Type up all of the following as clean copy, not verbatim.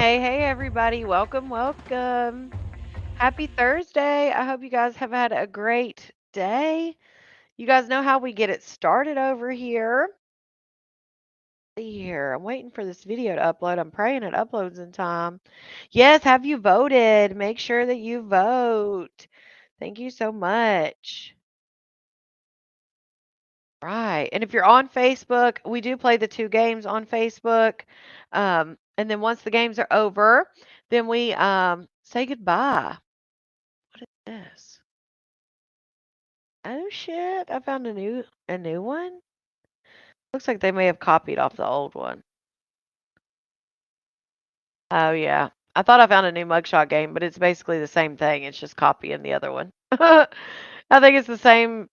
Hey, everybody. Welcome, welcome. Happy Thursday. I hope you guys have had a great day. You guys know how we get it started over here. See here. I'm waiting for this video to upload. I'm praying it uploads in time. Yes, have you voted? Make sure that you vote. Thank you so much. Right. And if you're on Facebook, we do play the two games on Facebook. And then once the games are over, then we say goodbye. What is this? Oh shit, I found a new one. Looks like they may have copied off the old one. Oh yeah. I thought I found a new mugshot game, but it's basically the same thing. It's just copying the other one. I think it's the same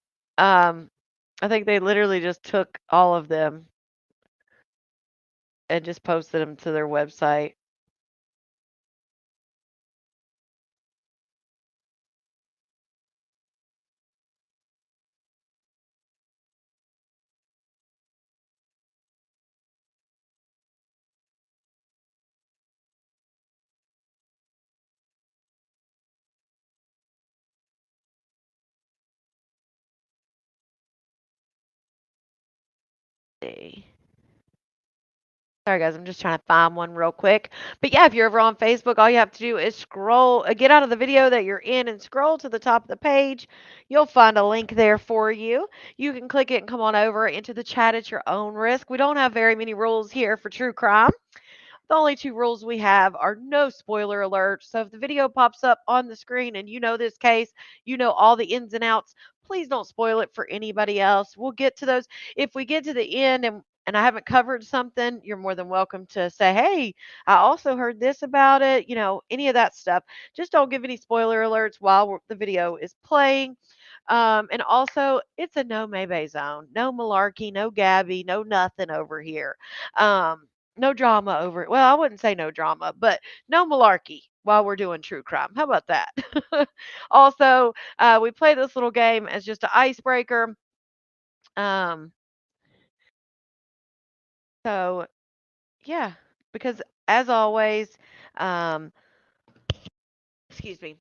I think they literally just took all of them and just posted them to their website. See. Sorry, guys, I'm just trying to find one real quick. But yeah, if you're over on Facebook, all you have to do is scroll, get out of the video that you're in and scroll to the top of the page. You'll find a link there for you. You can click it and come on over into the chat at your own risk. We don't have very many rules here for true crime. The only two rules we have are no spoiler alerts. So if the video pops up on the screen and you know this case, you know all the ins and outs, please don't spoil it for anybody else. We'll get to those. If we get to the end and I haven't covered something, you're more than welcome to say, hey, I also heard this about it, any of that stuff. Just don't give any spoiler alerts while the video is playing. And also, it's a no maybe zone. No malarkey, no Gabby, no nothing over here. No drama over it. Well, I wouldn't say no drama, but no malarkey while we're doing true crime. How about that? Also, we play this little game as just an icebreaker. Um, so yeah, because as always, um, excuse me,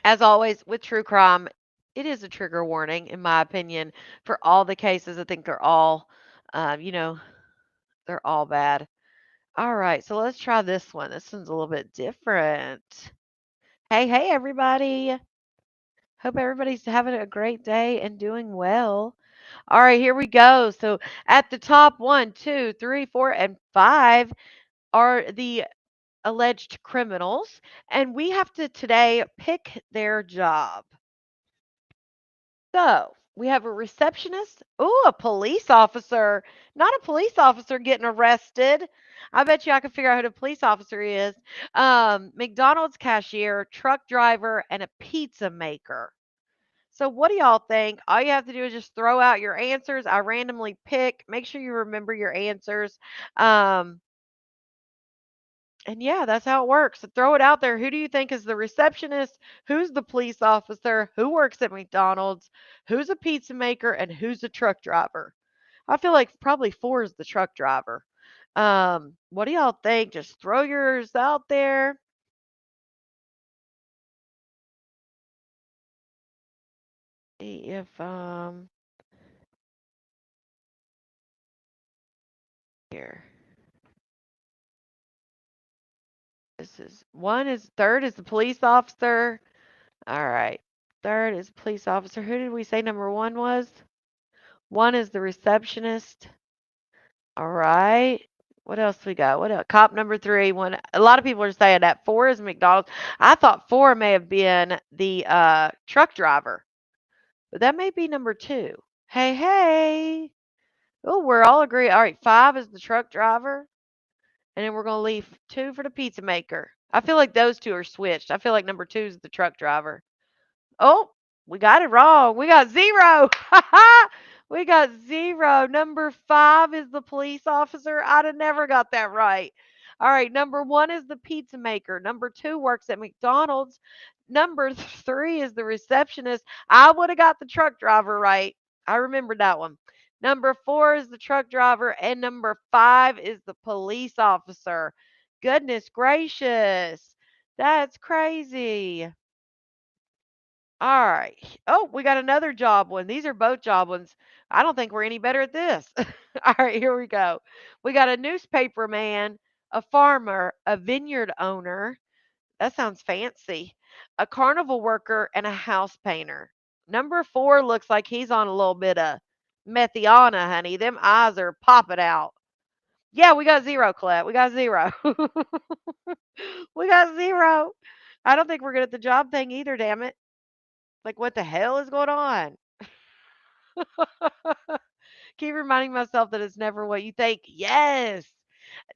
as always with true crime, it is a trigger warning, in my opinion, for all the cases. I think they're all, um, you know, they're all bad. All right, so let's try this one. This one's a little bit different. Hey, everybody. Hope everybody's having a great day and doing well. All right, here we go. So at the top, one, two, three, four, and five are the alleged criminals, and we have to today pick their job. So we have a receptionist. Oh, a police officer. Not a police officer getting arrested. I bet you I can figure out who the police officer is. McDonald's cashier, truck driver, and a pizza maker. So what do y'all think? All you have to do is just throw out your answers. I randomly pick. Make sure you remember your answers. Um, and yeah, that's how it works. So throw it out there. Who do you think is the receptionist? Who's the police officer? Who works at McDonald's? Who's a pizza maker? And who's a truck driver? I feel like probably four is the truck driver. What do y'all think? Just throw yours out there. See if here. This is one is third is the police officer. All right. Third is police officer. Who did we say number one was? One is the receptionist. All right. What else we got? What else? Cop number three. One. A lot of people are saying that four is McDonald's. I thought four may have been the truck driver, but that may be number two. Hey. Oh, we're all agree. All right. Five is the truck driver, and then we're gonna leave two for the pizza maker. I feel like those two are switched. I feel like number two is the truck driver. Oh, we got it wrong. We got 0. We got 0. Number 5 is the police officer. I'd have never got that right. All right, number 1 is the pizza maker. Number 2 works at McDonald's. Number 3 is the receptionist. I would have got the truck driver right. I remembered that one. Number 4 is the truck driver, and number 5 is the police officer. Goodness gracious. That's crazy. All right. Oh, we got another job one. These are both job ones. I don't think we're any better at this. All right, here we go. We got a newspaper man, a farmer, a vineyard owner. That sounds fancy. A carnival worker and a house painter. Number 4 looks like he's on a little bit of methiana, honey. Them eyes are popping out. Yeah, we got 0, Colette. We got 0. We got 0. I don't think we're good at the job thing either, damn it. Like, what the hell is going on? Keep reminding myself that it's never what you think. Yes.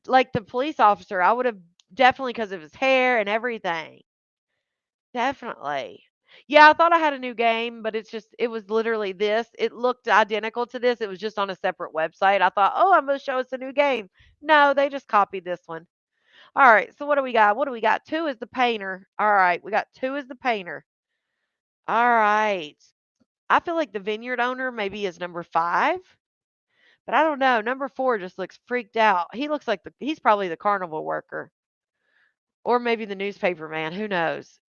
Like the police officer, I would have definitely because of his hair and everything. Definitely. Yeah, I thought I had a new game, but it was literally this. It looked identical to this. It was just on a separate website. I thought, oh, I'm going to show us a new game. No, they just copied this one. All right. So what do we got? What do we got? 2 is the painter. All right. We got 2 is the painter. All right. I feel like the vineyard owner maybe is number 5, but I don't know. Number 4 just looks freaked out. He looks like he's probably the carnival worker or maybe the newspaper man. Who knows?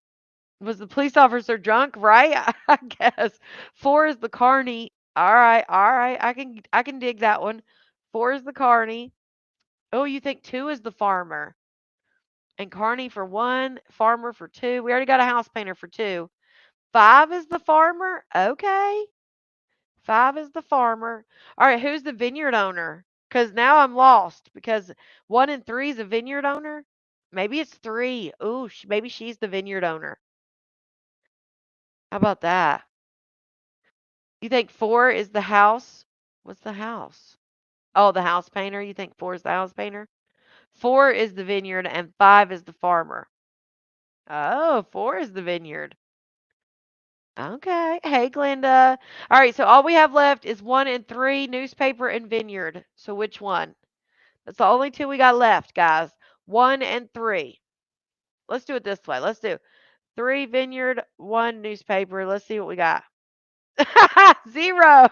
Was the police officer drunk? Right? I guess. 4 is the carny. All right. All right. I can dig that one. 4 is the carny. Oh, you think 2 is the farmer? And carny for 1, farmer for 2. We already got a house painter for 2. 5 is the farmer. Okay. 5 is the farmer. All right, who's the vineyard owner? Because now I'm lost because 1 and 3 is a vineyard owner. Maybe it's 3. Ooh, maybe she's the vineyard owner. How about that? You think 4 is the house? What's the house? Oh, the house painter. You think 4 is the house painter? 4 is the vineyard and 5 is the farmer. Oh, 4 is the vineyard. Okay. Hey, Glenda. All right, so all we have left is 1 and 3, newspaper and vineyard. So which one? That's the only 2 we got left, guys. 1 and 3. Let's do it this way. Let's do 3 vineyard, 1 newspaper. Let's see what we got. 0.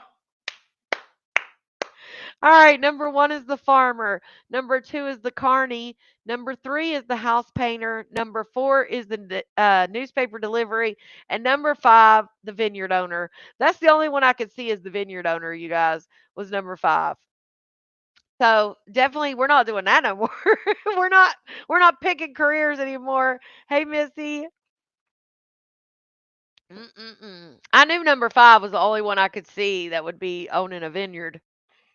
All right, number 1 is the farmer. Number 2 is the carny. Number 3 is the house painter. Number 4 is the newspaper delivery. And number 5, the vineyard owner. That's the only one I could see as the vineyard owner, you guys, was number 5. So definitely we're not doing that no more. we're not we're not picking careers anymore. Hey Missy. Mm-mm-mm. I knew number 5 was the only one I could see that would be owning a vineyard,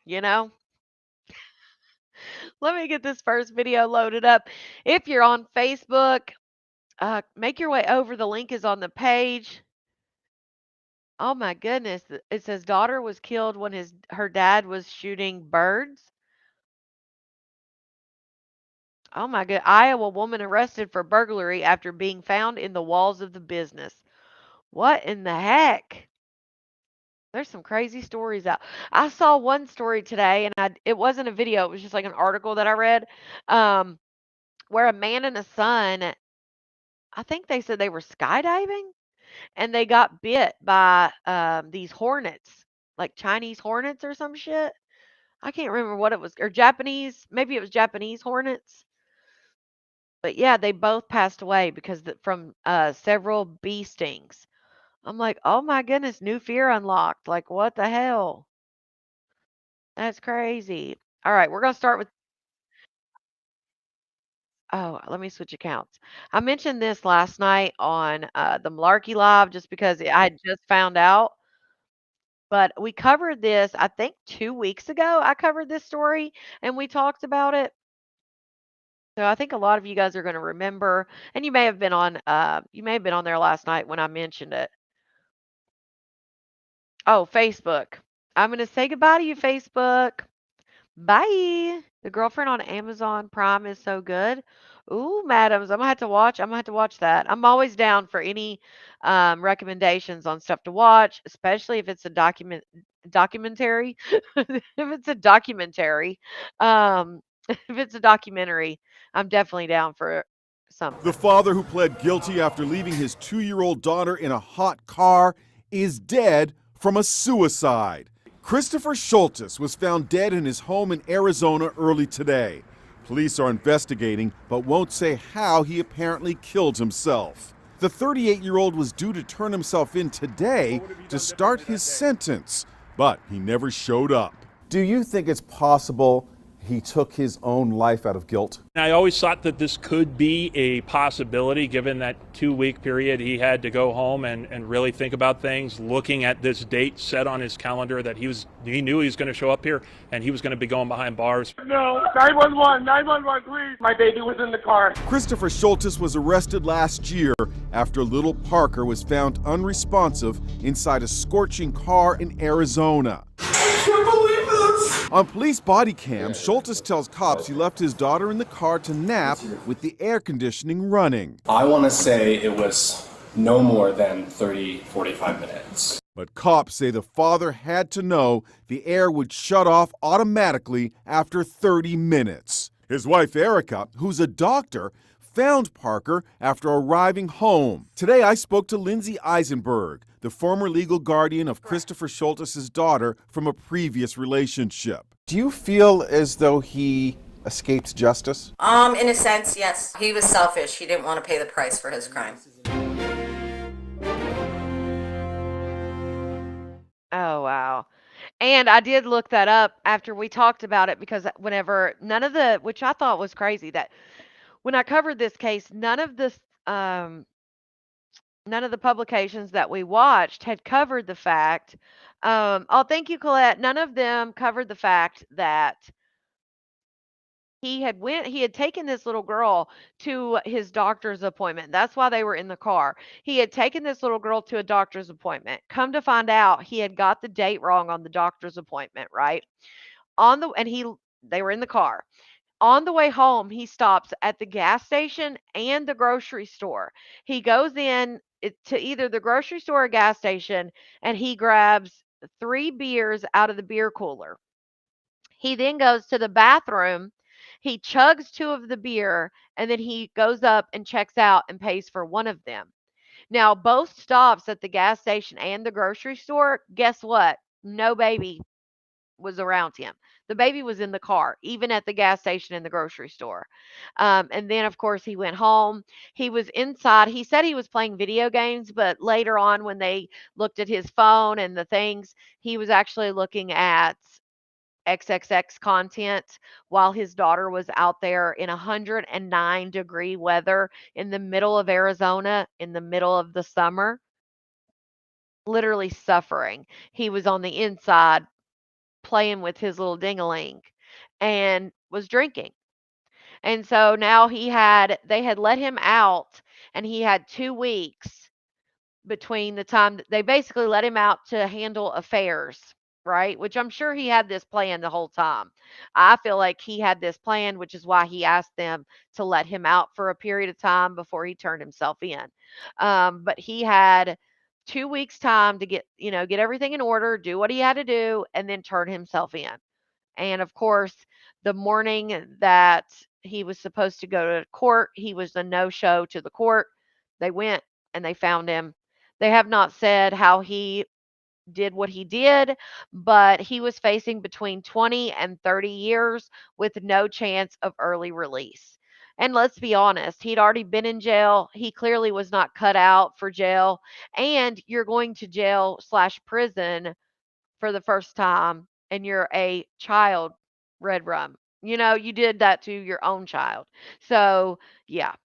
you know? Let me get this first video loaded up. If you're on Facebook, make your way over. The link is on the page. Oh my goodness. It says daughter was killed when her dad was shooting birds. Oh my god. Iowa woman arrested for burglary after being found in the walls of the business. What in the heck? There's some crazy stories out. I saw one story today and it wasn't a video, it was just like an article that I read. Um where a man and a son, I think they said they were skydiving and they got bit by these hornets, like Chinese hornets or some shit. I can't remember what it was, or Japanese, maybe it was Japanese hornets. But yeah, they both passed away because from several bee stings. I'm like, "Oh my goodness, new fear unlocked." Like, what the hell? That's crazy. All right, we're going to start with oh, let me switch accounts. I mentioned this last night on the Malarkey Live just because I had just found out, but we covered this, I think 2 weeks ago. I covered this story and we talked about it. So I think a lot of you guys are going to remember, and you may have been on there last night when I mentioned it. Oh, Facebook. I'm going to say goodbye to you, Facebook. Bye. The Girlfriend on Amazon Prime is so good. Ooh, madams, I'm gonna have to watch that. I'm always down for any recommendations on stuff to watch, especially if it's a documentary. If it's a documentary, if it's a documentary, I'm definitely down for The something. father who pled guilty after leaving his 2-year-old daughter in a hot car is dead from a suicide. Christopher Schultes was found dead in his home in Arizona early today. Police are investigating but won't say how he apparently killed himself. The 38-year-old was due to turn himself in today to start his sentence, but he never showed up. Do you think it's possible he took his own life out of guilt? I always thought that this could be a possibility given that 2-week period he had to go home and really think about things, looking at this date set on his calendar that he knew he was going to show up here and he was going to be going behind bars. No, 911, please. My baby was in the car. Christopher Schultes was arrested last year after little Parker was found unresponsive inside a scorching car in Arizona. I can't believe this. On police body cam, Schultes tells cops he left his daughter in the car to nap with the air conditioning running. I want to say it was no more than 30, 45 minutes. But cops say the father had to know the air would shut off automatically after 30 minutes. His wife, Erica, who's a doctor, found Parker after arriving home. Today, I spoke to Lindsay Eisenberg, the former legal guardian of Christopher Schultes' daughter from a previous relationship. Do you feel as though he escaped justice? In a sense, yes. He was selfish. He didn't want to pay the price for his crime. Oh, wow. And I did look that up after we talked about it because whenever which I thought was crazy, that when I covered this case, none of the publications that we watched had covered the fact. Oh, thank you, Colette. None of them covered the fact that he had taken this little girl to his doctor's appointment. That's why they were in the car. He had taken this little girl to a doctor's appointment. Come to find out, he had got the date wrong on the doctor's appointment, right? On the and he They were in the car. On the way home, he stops at the gas station and the grocery store. He goes to either the grocery store or gas station, and he grabs 3 beers out of the beer cooler. He then goes to the bathroom. He chugs 2 of the beer, and then he goes up and checks out and pays for one of them. Now, both stops at the gas station and the grocery store, guess what? No baby was around him. The baby was in the car, even at the gas station and the grocery store. And then, of course, he went home. He was inside. He said he was playing video games, but later on, when they looked at his phone and the things, he was actually looking at XXX content while his daughter was out there in 109-degree weather in the middle of Arizona in the middle of the summer, literally suffering. He was on the inside playing with his little ding-a-ling and was drinking. And so now they had let him out, and he had 2 weeks between the time that they basically let him out to handle affairs, right? Which I'm sure he had this plan the whole time. I feel like he had this plan, which is why he asked them to let him out for a period of time before he turned himself in. But he had 2 weeks time to get everything in order, do what he had to do, and then turn himself in. And of course, the morning that he was supposed to go to court, he was a no-show to the court. They went and they found him. They have not said how he did what he did, but he was facing between 20 and 30 years with no chance of early release. And let's be honest, he'd already been in jail. He clearly was not cut out for jail. And you're going to jail/prison for the first time, and you're a child, red rum. You did that to your own child. So, yeah,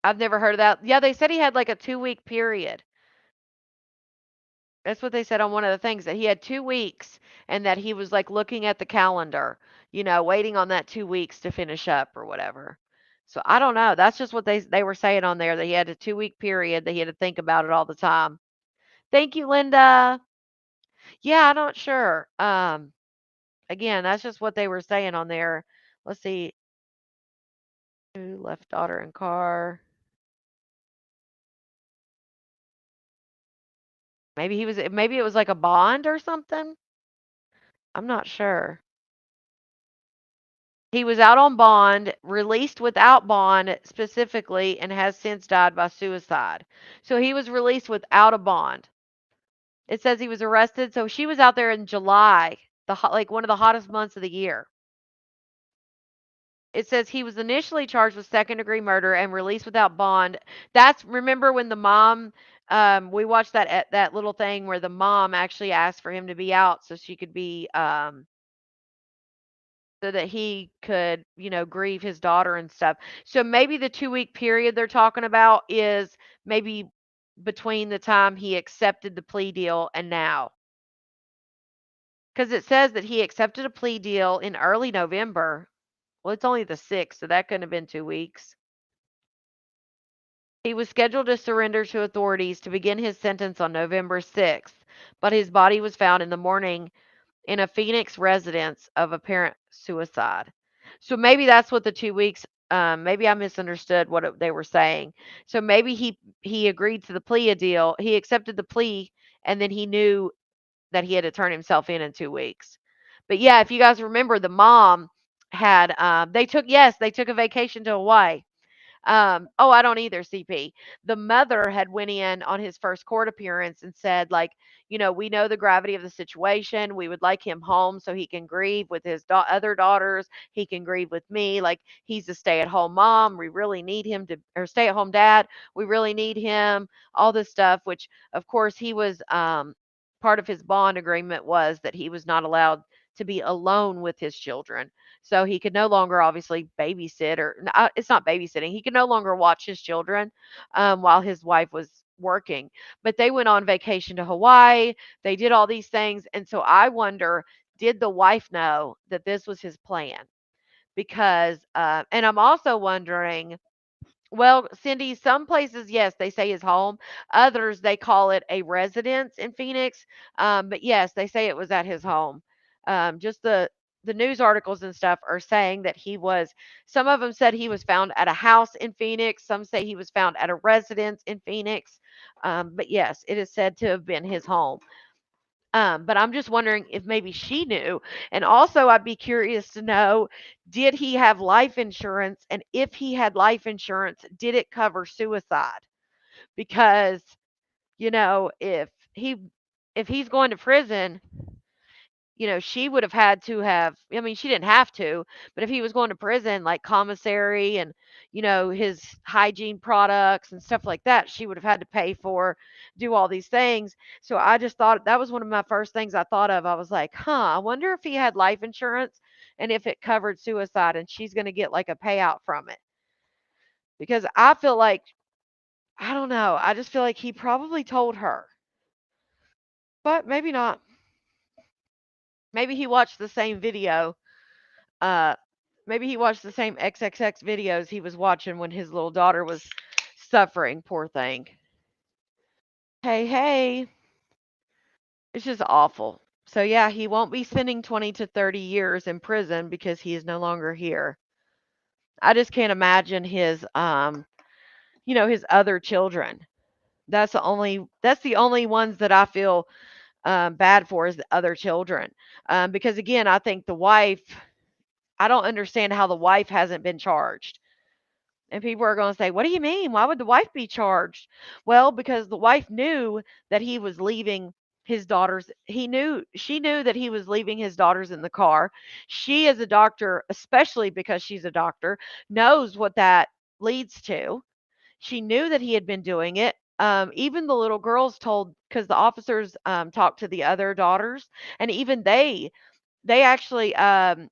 I've never heard of that. Yeah, they said he had like a 2-week period. That's what they said on one of the things, that he had 2 weeks and that he was like looking at the calendar, waiting on that 2 weeks to finish up or whatever. So I don't know. That's just what they were saying on there, that he had a 2-week period, that he had to think about it all the time. Thank you, Linda. Yeah, I'm not sure. Again, that's just what they were saying on there. Let's see. Who left daughter in car? Maybe it was like a bond or something. I'm not sure. He was out on bond, released without bond specifically, and has since died by suicide. So he was released without a bond. It says he was arrested. So she was out there in July, like one of the hottest months of the year. It says he was initially charged with second-degree murder and released without bond. That's remember when the mom we watched that little thing where the mom actually asked for him to be out so she could be so that he could, grieve his daughter and stuff. So maybe the 2-week period they're talking about is maybe between the time he accepted the plea deal and now. Because it says that he accepted a plea deal in early November. Well, it's only the 6th, so that couldn't have been 2 weeks. He was scheduled to surrender to authorities to begin his sentence on November 6th, but his body was found in the morning in a Phoenix residence of apparent suicide. So maybe that's what the 2 weeks. Maybe I misunderstood what they were saying. So maybe he agreed to the plea deal. He accepted the plea, and then he knew that he had to turn himself in 2 weeks. But yeah, if you guys remember, the mom had they took a vacation to Hawaii. Oh, I don't either, CP. The mother had went in on his first court appearance and said, like, we know the gravity of the situation. We would like him home so he can grieve with his other daughters. He can grieve with me. Like, he's a stay-at-home mom. We really need him to, or stay-at-home dad. We really need him. All this stuff, which of course he was. Part of his bond agreement was that he was not allowed to be alone with his children. So he could no longer obviously babysit it's not babysitting. He could no longer watch his children while his wife was working. But they went on vacation to Hawaii. They did all these things. And so I wonder, did the wife know that this was his plan? Because, and I'm also wondering, well, Cindy, some places, yes, they say his home. Others, they call it a residence in Phoenix. But yes, they say it was at his home. Just the news articles and stuff are saying that he was. Some of them said he was found at a house in Phoenix. Some say he was found at a residence in Phoenix. But yes, it is said to have been his home. But I'm just wondering if maybe she knew. And also, I'd be curious to know, did he have life insurance? And if he had life insurance, did it cover suicide? Because, you know, he if he's going to prison, she would have had to have, I mean, she didn't have to, but if he was going to prison, like commissary and, his hygiene products and stuff like that, she would have had to pay for, do all these things. So I just thought that was one of my first things I thought of. I was like, I wonder if he had life insurance and if it covered suicide and she's going to get like a payout from it. Because I feel like, I don't know, I just feel like he probably told her, but maybe not. Maybe he watched the same video. Uh, Maybe he watched the same XXX videos he was watching when his little daughter was suffering, poor thing. Hey, hey. It's just awful. So yeah, he won't be spending 20 to 30 years in prison because he is no longer here. I just can't imagine his other children. That's the only ones that I feel bad for is the other children. Because again, I think the wife, I don't understand how the wife hasn't been charged. And people are going to say, "What do you mean? Why would the wife be charged?" Well, because the wife knew that he was leaving his daughters. She knew that he was leaving his daughters in the car. She, as a doctor, especially because she's a doctor, knows what that leads to. She knew that he had been doing it. Even the little girls told, because the officers talked to the other daughters, and even they actually,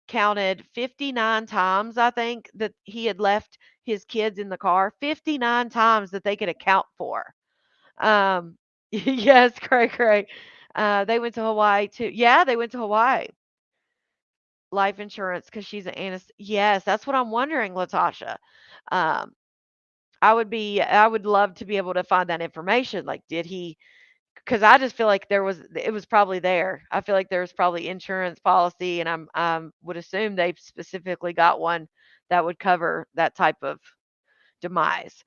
counted 59 times, I think, that he had left his kids in the car, 59 times that they could account for. Yes, cray, cray. They went to Hawaii too. Yeah, they went to Hawaii. Life insurance because she's an yes, that's what I'm wondering, Latasha. Um, I would love to be able to find that information. Like, did he 'cause I just feel like it was probably there. I feel like there's probably insurance policy, and would assume they specifically got one that would cover that type of demise.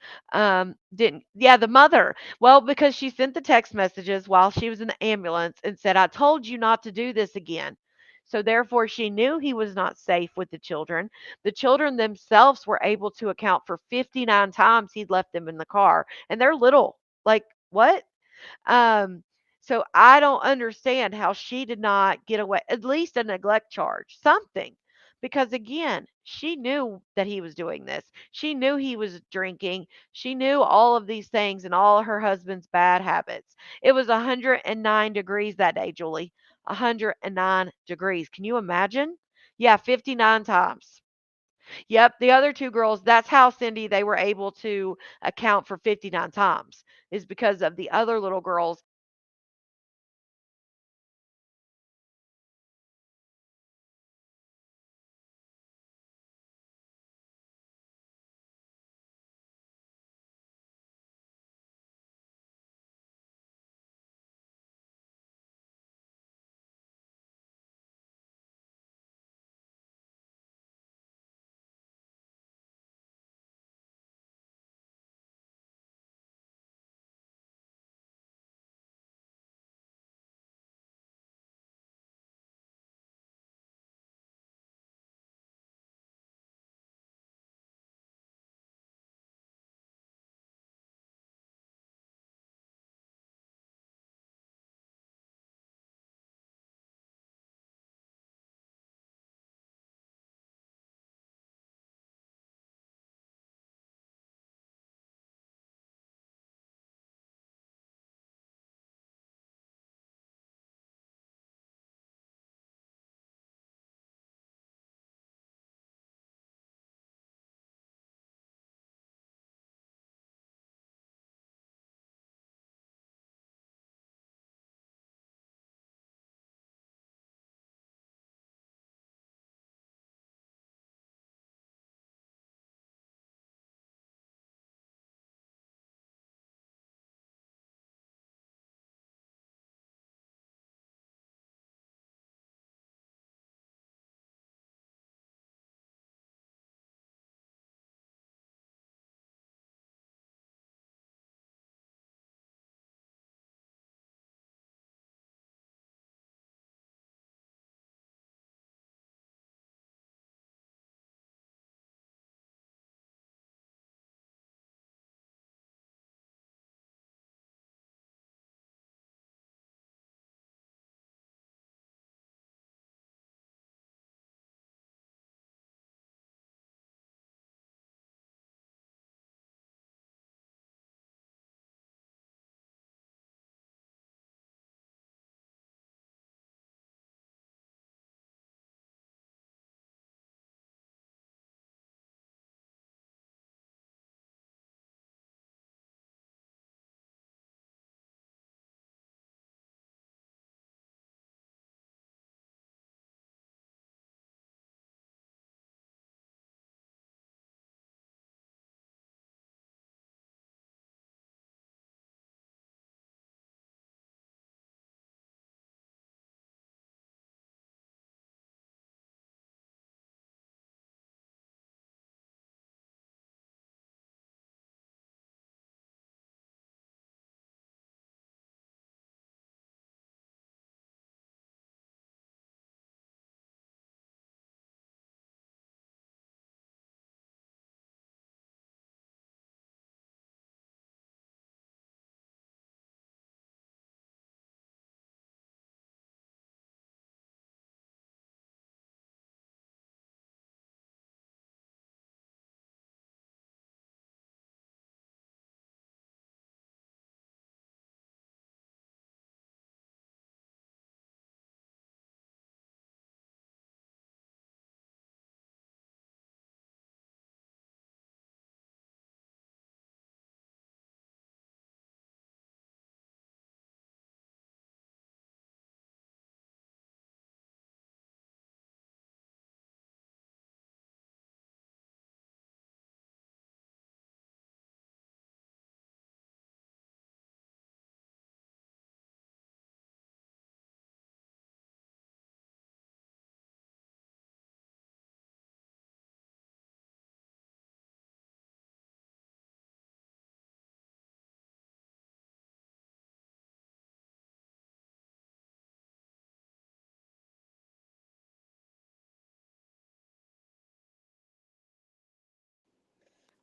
Didn't Yeah, the mother. Well, because she sent the text messages while she was in the ambulance and said, "I told you not to do this again." So therefore, she knew he was not safe with the children. The children themselves were able to account for 59 times he'd left them in the car, and they're little. Like, what? Um, so I don't understand how she did not get away, at least a neglect charge, something. because again, she knew that he was doing this. She knew he was drinking. She knew all of these things and all her husband's bad habits. It was 109 degrees that day, Julie. 109 degrees. Can you imagine? Yeah, 59 times. Yep, the other two girls, that's how, Cindy, they were able to account for 59 times, is because of the other little girls.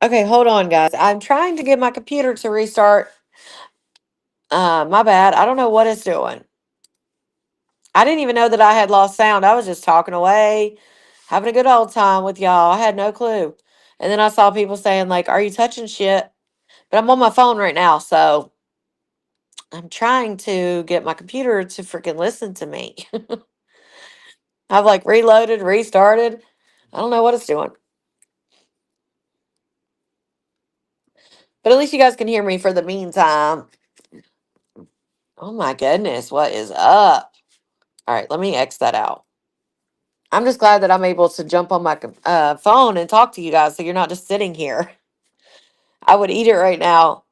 Okay, hold on, guys. I'm trying to get my computer to restart. My bad. I don't know what it's doing. I didn't even know that I had lost sound. I was just talking away, having a good old time with y'all. I had no clue. And then I saw people saying, like, are you touching shit? But I'm on my phone right now, so I'm trying to get my computer to freaking listen to me. I've like reloaded, restarted. I don't know what it's doing. But at least you guys can hear me for the meantime. Oh my goodness, what is up? All right, let me X that out. I'm just glad that I'm able to jump on my phone and talk to you guys so you're not just sitting here. I would eat it right now.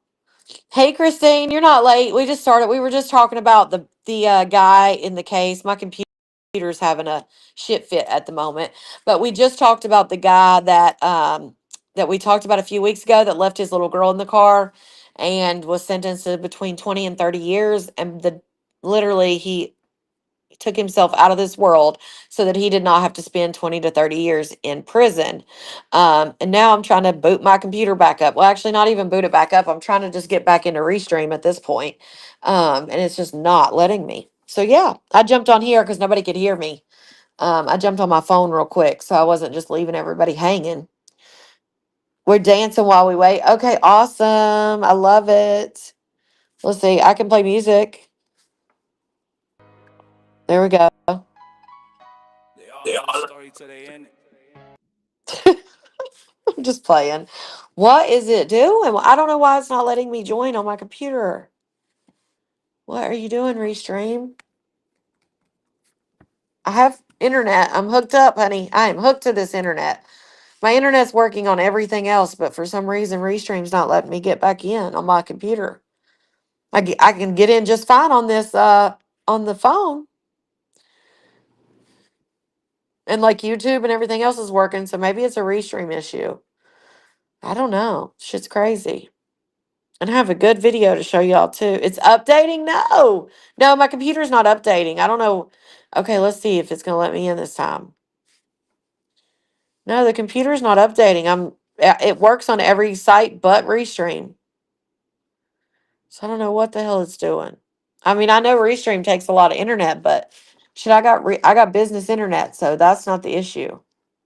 Hey, Christine, you're not late. We just started. We were just talking about the guy in the case. My computer's having a shit fit at the moment, but we just talked about the guy that we talked about a few weeks ago that left his little girl in the car and was sentenced to between 20 and 30 years. And the literally he took himself out of this world so that he did not have to spend 20 to 30 years in prison. And now I'm trying to boot my computer back up. Well, actually, not even boot it back up. I'm trying to just get back into Restream at this point. And it's just not letting me. So, yeah, I jumped on here because nobody could hear me. I jumped on my phone real quick so I wasn't just leaving everybody hanging. We're dancing while we wait. Okay, awesome. I love it. Let's see. I can play music. There we go. They all love the story till they end. I'm just playing. What is it doing? I don't know why it's not letting me join on my computer. What are you doing, Restream? I have internet. I'm hooked up, honey. I am hooked to this internet. My internet's working on everything else, but for some reason, Restream's not letting me get back in on my computer. I can get in just fine on this on the phone. And like YouTube and everything else is working, so maybe it's a Restream issue. I don't know. Shit's crazy. And I have a good video to show y'all too. It's updating? No. No, my computer's not updating. I don't know. Okay, let's see if it's gonna let me in this time. No, the computer's not updating. It works on every site but Restream. So I don't know what the hell it's doing. I mean, I know Restream takes a lot of internet, but shit, I got business internet, so that's not the issue.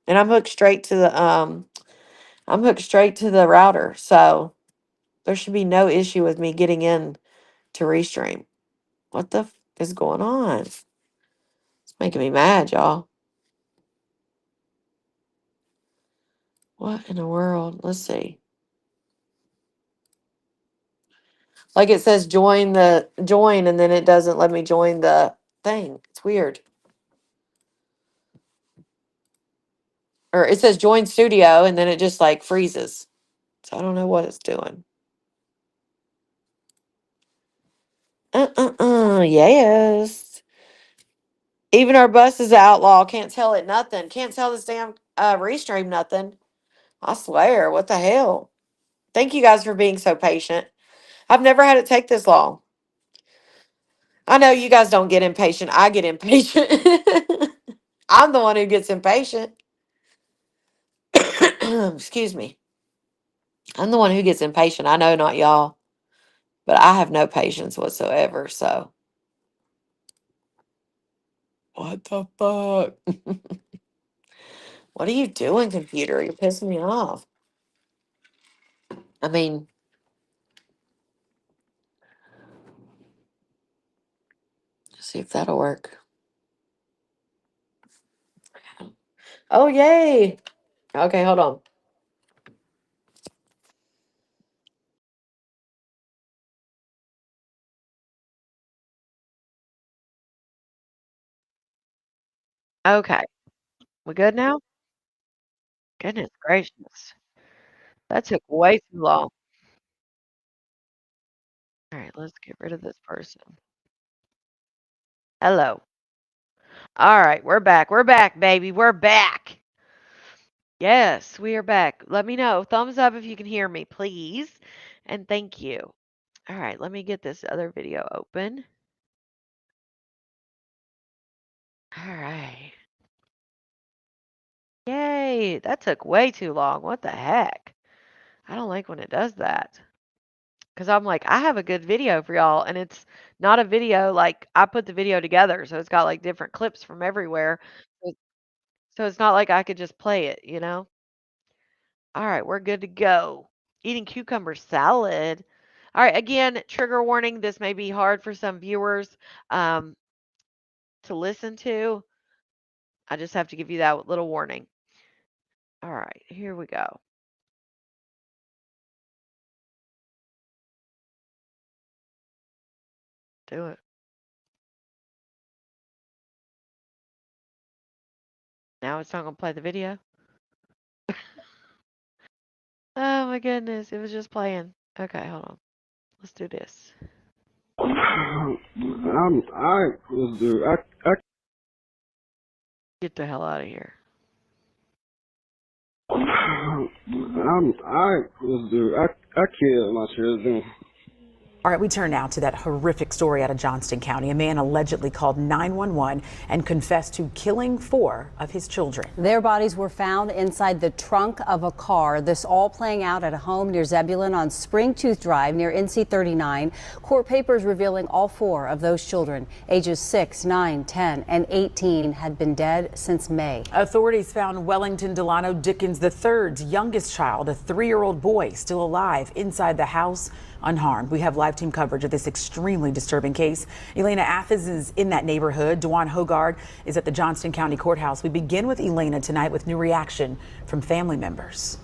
And I'm hooked straight to the router, so there should be no issue with me getting in to Restream. What the is going on? It's making me mad, y'all. What in the world? Let's see. Like it says join and then it doesn't let me join the thing. It's weird. Or it says join studio and then it just like freezes. So I don't know what it's doing. Yes. Even our bus is an outlaw. Can't tell it nothing. Can't tell this damn Restream nothing. I swear. What the hell? Thank you guys for being so patient. I've never had it take this long. I know you guys don't get impatient. I get impatient. I'm the one who gets impatient. Excuse me. I'm the one who gets impatient. I know not y'all, but I have no patience whatsoever. So, what the fuck? What are you doing, computer? You're pissing me off. I mean, see if that'll work. Oh, yay. Okay, hold on. Okay. We good now? Goodness gracious. That took way too long. All right, let's get rid of this person. Hello. All right, we're back. We're back, baby. We're back. Yes, we are back. Let me know. Thumbs up if you can hear me, please. And thank you. All right, let me get this other video open. All right. Yay, that took way too long. What the heck? I don't like when it does that. Because I'm like, I have a good video for y'all, and it's not a video like I put the video together, so it's got like different clips from everywhere. So So it's not like I could just play it, you know? All right, we're good to go. Eating cucumber salad. All right, again, trigger warning. This may be hard for some viewers um, to listen to. I just have to give you that little warning. All right, here we go. Do it. Now it's not going to play the video. Oh my goodness, it was just playing. Okay, hold on. Let's do this. Get the hell out of here. I killed my children. All right, we turn now to that horrific story out of Johnston County. A man allegedly called 911 and confessed to killing 4 of his children. Their bodies were found inside the trunk of a car. This all playing out at a home near Zebulon on Springtooth Drive near NC 39. Court papers revealing all 4 of those children, ages 6, 9, 10, and 18, had been dead since May. Authorities found Wellington Delano Dickens III's youngest child, a 3-year-old boy, still alive inside the house, unharmed. We have live team coverage of this extremely disturbing case. Elena Athens is in that neighborhood. Dewan Hogard is at the Johnston County Courthouse. We begin with Elena tonight with new reaction from family members.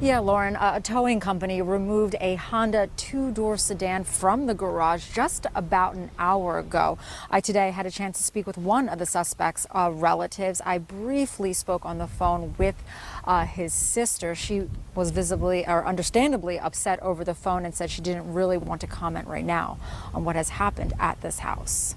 Yeah, Lauren, a towing company removed a Honda 2-door sedan from the garage just about an hour ago. I today had a chance to speak with one of the suspect's relatives. I briefly spoke on the phone with his sister. She was visibly or understandably upset over the phone and said she didn't really want to comment right now on what has happened at this house.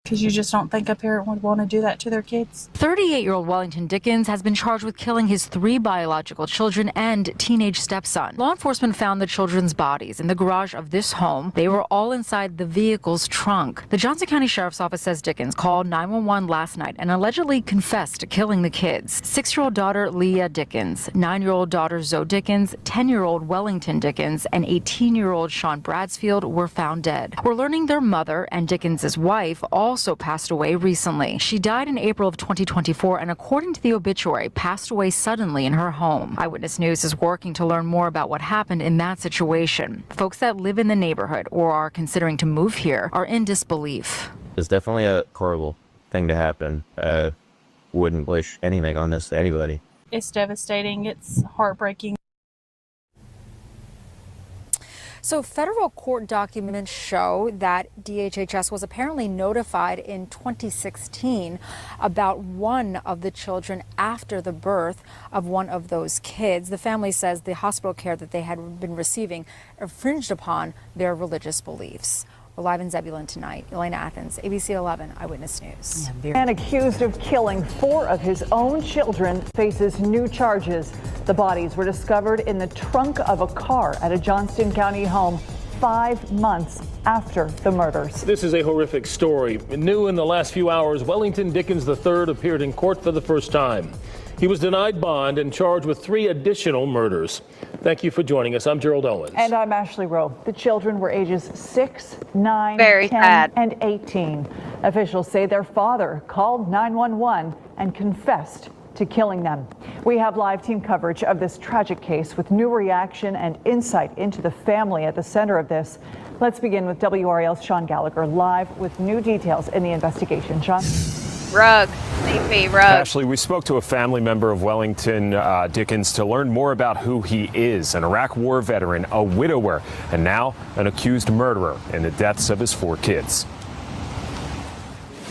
Because you just don't think a parent would want to do that to their kids. 38-year-old Wellington Dickens has been charged with killing his 3 biological children and teenage stepson. Law enforcement found the children's bodies in the garage of this home. They were all inside the vehicle's trunk. The Johnson County Sheriff's Office says Dickens called 911 last night and allegedly confessed to killing the kids. 6-year-old daughter Leah Dickens, 9-year-old daughter Zoe Dickens, 10-year-old Wellington Dickens, and 18-year-old Sean Bradsfield were found dead. We're learning their mother and Dickens' wife also passed away recently. She died in April of 2024 and, according to the obituary, passed away suddenly in her home. Eyewitness News is working to learn more about what happened in that situation. Folks that live in the neighborhood or are considering to move here are in disbelief. It's definitely a horrible thing to happen. Wouldn't wish anything on this to anybody. It's devastating. It's heartbreaking. So federal court documents show that DHHS was apparently notified in 2016 about one of the children after the birth of one of those kids. The family says the hospital care that they had been receiving infringed upon their religious beliefs. We're live in Zebulon tonight. Elena Athens, ABC 11 Eyewitness News. Man accused of killing 4 of his own children faces new charges. The bodies were discovered in the trunk of a car at a Johnston County home 5 months after the murders. This is a horrific story. New in the last few hours, Wellington Dickens III appeared in court for the first time. He was denied bond and charged with 3 additional murders. Thank you for joining us. I'm Gerald Owens. And I'm Ashley Rowe. The children were ages 6, 9, Very 10, sad. and 18. Officials say their father called 911 and confessed to killing them. We have live team coverage of this tragic case with new reaction and insight into the family at the center of this. Let's begin with WRAL's Sean Gallagher live with new details in the investigation. Sean? Rugs. AP rugs. Ashley, we spoke to a family member of Wellington Dickens to learn more about who he is, an Iraq War veteran, a widower, and now an accused murderer in the deaths of his 4 kids.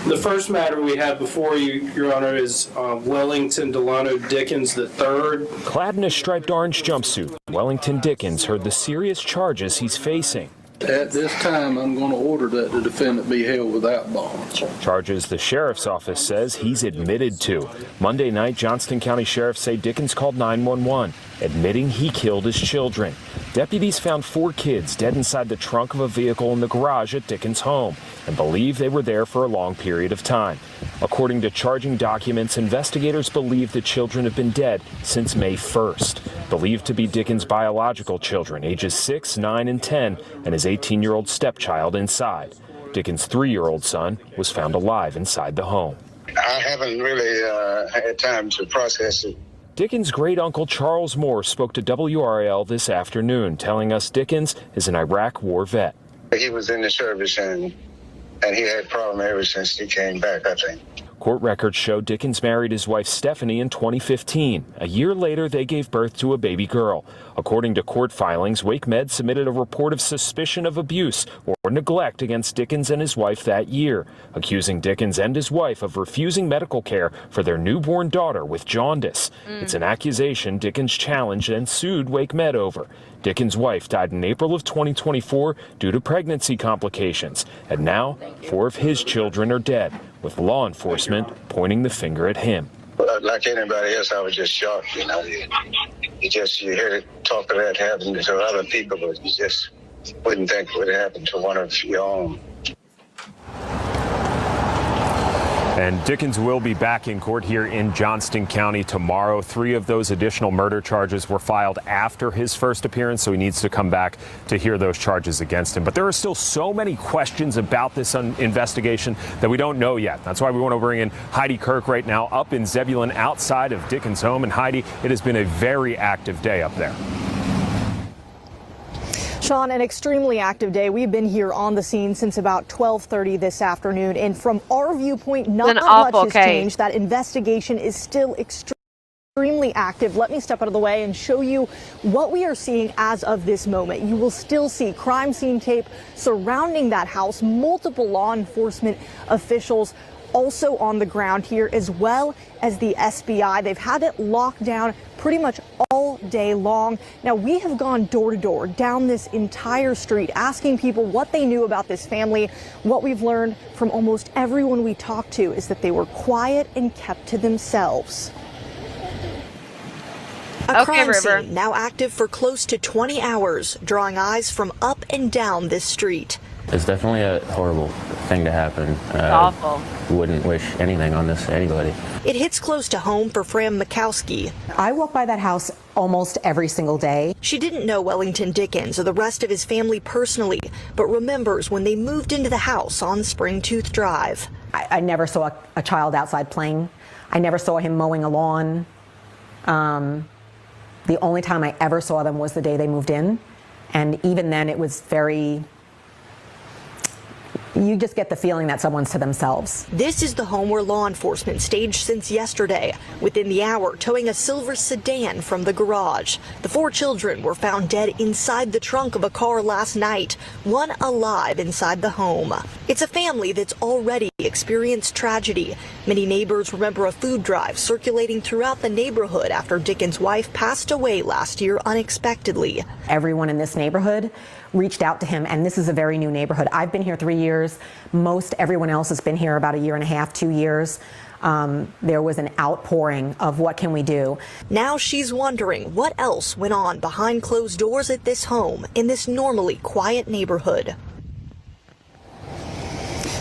The first matter we have before you, Your Honor, is Wellington Delano Dickens III. Clad in a striped orange jumpsuit, Wellington Dickens heard the serious charges he's facing. At this time, I'm going to order that the defendant be held without bond. Charges the sheriff's office says he's admitted to. Monday night, Johnston County sheriffs say Dickens called 911, admitting he killed his children. Deputies found 4 kids dead inside the trunk of a vehicle in the garage at Dickens' home and believe they were there for a long period of time. According to charging documents, investigators believe the children have been dead since May 1st, believed to be Dickens' biological children, ages 6, 9, and 10, and his 18-year-old stepchild inside. Dickens' 3-year-old son was found alive inside the home. I haven't really had time to process it. Dickens' great-uncle Charles Moore spoke to WRAL this afternoon, telling us Dickens is an Iraq war vet. He was in the service and he had problems ever since he came back, I think. Court records show Dickens married his wife Stephanie in 2015. A year later, they gave birth to a baby girl. According to court filings, Wake Med submitted a report of suspicion of abuse or neglect against Dickens and his wife that year, accusing Dickens and his wife of refusing medical care for their newborn daughter with jaundice. It's an accusation Dickens challenged and sued Wake Med over. Dickens' wife died in April of 2024 due to pregnancy complications, and now 4 of his children are dead, with law enforcement pointing the finger at him. Like anybody else, I was just shocked, you know. You hear the talk of that happening to other people, but you just wouldn't think it would happen to one of your own. And Dickens will be back in court here in Johnston County tomorrow. 3 of those additional murder charges were filed after his first appearance, so he needs to come back to hear those charges against him. But there are still so many questions about this investigation that we don't know yet. That's why we want to bring in Heidi Kirk right now up in Zebulon outside of Dickens' home. And Heidi, it has been a very active day up there. Sean, an extremely active day. We've been here on the scene since about 12:30 this afternoon, and from our viewpoint, not much has changed. That investigation is still extremely active. Let me step out of the way and show you what we are seeing as of this moment. You will still see crime scene tape surrounding that house, multiple law enforcement officials also on the ground here, as well as the SBI. They've had it locked down pretty much all day long. Now, we have gone door to door down this entire street asking people what they knew about this family. What we've learned from almost everyone we talked to is that they were quiet and kept to themselves. A crime scene now active for close to 20 hours, drawing eyes from up and down this street. It's definitely a horrible thing to happen. It's awful. Wouldn't wish anything on this to anybody. It hits close to home for Fran Mikowski. I walk by that house almost every single day. She didn't know Wellington Dickens or the rest of his family personally, but remembers when they moved into the house on Springtooth Drive. I never saw a child outside playing. I never saw him mowing a lawn. The only time I ever saw them was the day they moved in. And even then it was very... You just get the feeling that someone's to themselves. This is the home where law enforcement staged since yesterday. Within the hour, towing a silver sedan from the garage. The 4 children were found dead inside the trunk of a car last night, one alive inside the home. It's a family that's already experienced tragedy. Many neighbors remember a food drive circulating throughout the neighborhood after Dickens' wife passed away last year unexpectedly. Everyone in this neighborhood reached out to him, and this is a very new neighborhood. I've been here 3 years. Most everyone else has been here about a year and a half, 2 years. There was an outpouring of what can we do. Now she's wondering what else went on behind closed doors at this home in this normally quiet neighborhood.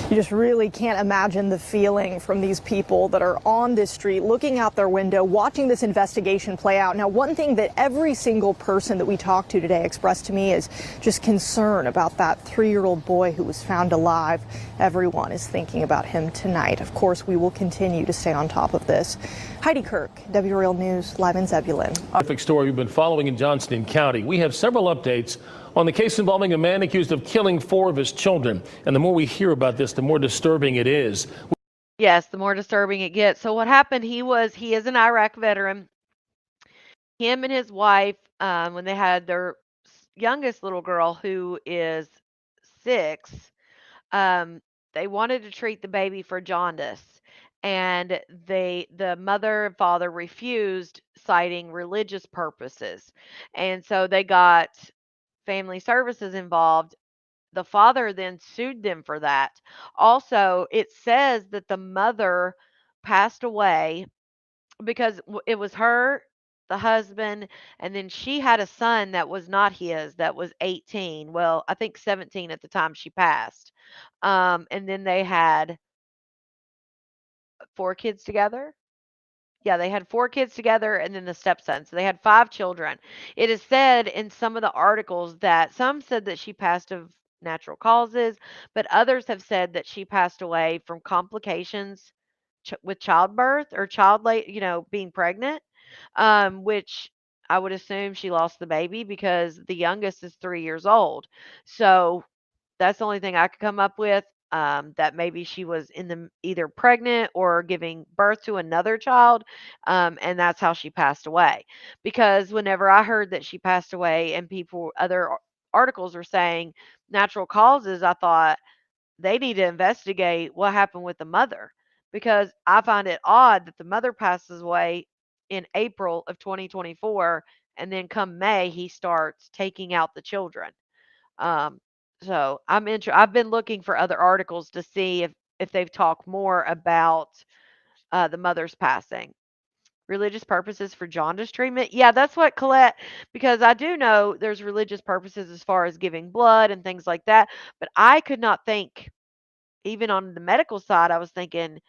You just really can't imagine the feeling from these people that are on this street, looking out their window, watching this investigation play out. Now, one thing that every single person that we talked to today expressed to me is just concern about that 3-year-old boy who was found alive. Everyone is thinking about him tonight. Of course, we will continue to stay on top of this. Heidi Kirk, WRAL News, live in Zebulon. Perfect story we've been following in Johnston County. We have several updates on the case involving a man accused of killing 4 of his children. And the more we hear about this, the more disturbing it is. Yes, the more disturbing it gets. So what happened, he is an Iraq veteran. Him and his wife, when they had their youngest little girl, who is 6, they wanted to treat the baby for jaundice. And the mother and father refused, citing religious purposes. And so they got family services involved. The father then sued them for that. Also, it says that the mother passed away because it was her, the husband, and then she had a son that was not his, that was 18. Well, I think 17 at the time she passed. And then they had 4 kids together. Yeah, they had 4 kids together and then the stepson. So they had 5 children. It is said in some of the articles that some said that she passed of natural causes, but others have said that she passed away from complications with childbirth or being pregnant, which I would assume she lost the baby because the youngest is 3 years old. So that's the only thing I could come up with. That maybe she was either pregnant or giving birth to another child, and that's how she passed away. Because whenever I heard that she passed away, and articles were saying natural causes, I thought they need to investigate what happened with the mother, because I find it odd that the mother passes away in April of 2024, and then come May he starts taking out the children. Um, so I've been looking for other articles to see if they've talked more about the mother's passing. Religious purposes for jaundice treatment. Yeah, that's what Colette, because I do know there's religious purposes as far as giving blood and things like that, but I could not think, even on the medical side, I was thinking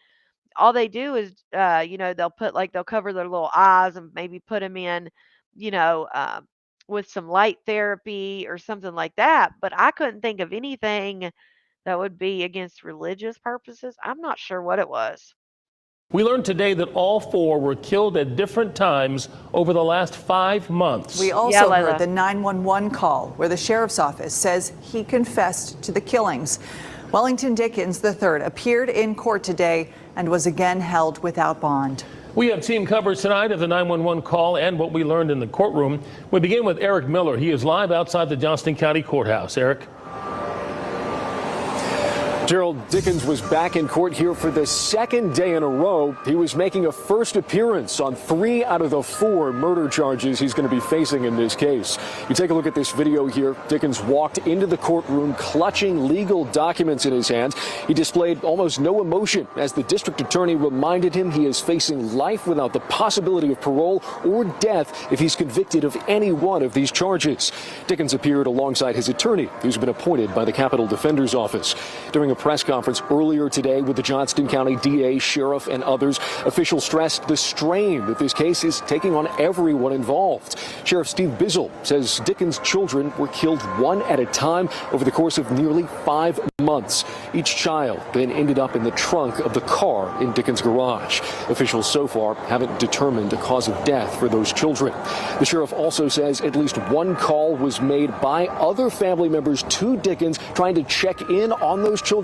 all they do is, they'll cover their little eyes and maybe put them in, you know, um, with some light therapy or something like that. But I couldn't think of anything that would be against religious purposes. I'm not sure what it was. We learned today that all four were killed at different times over the last 5 months. We also heard the 911 call where the sheriff's office says he confessed to the killings. Wellington Dickens III appeared in court today and was again held without bond. We have team coverage tonight of the 911 call and what we learned in the courtroom. We begin with Eric Miller. He is live outside the Johnston County Courthouse. Eric. Gerald, Dickens was back in court here for the second day in a row. He was making a first appearance on 3 out of the 4 murder charges he's going to be facing in this case. You take a look at this video here. Dickens walked into the courtroom clutching legal documents in his hands. He displayed almost no emotion as the district attorney reminded him he is facing life without the possibility of parole or death if he's convicted of any one of these charges. Dickens appeared alongside his attorney, who's been appointed by the Capitol Defender's Office. During a press conference earlier today with the Johnston County DA, sheriff, and others, officials stressed the strain that this case is taking on everyone involved. Sheriff Steve Bizzle says Dickens' children were killed one at a time over the course of nearly 5 months. Each child then ended up in the trunk of the car in Dickens' garage. Officials so far haven't determined a cause of death for those children. The sheriff also says at least one call was made by other family members to Dickens trying to check in on those children.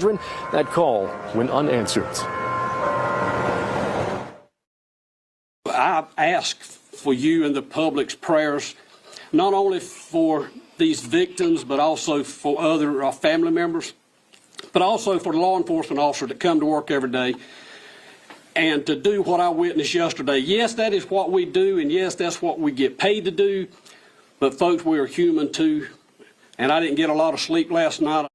That call went unanswered. I ask for you and the public's prayers, not only for these victims, but also for other family members, but also for the law enforcement officers that come to work every day and to do what I witnessed yesterday. Yes, that is what we do, and yes, that's what we get paid to do, but folks, we are human too, and I didn't get a lot of sleep last night.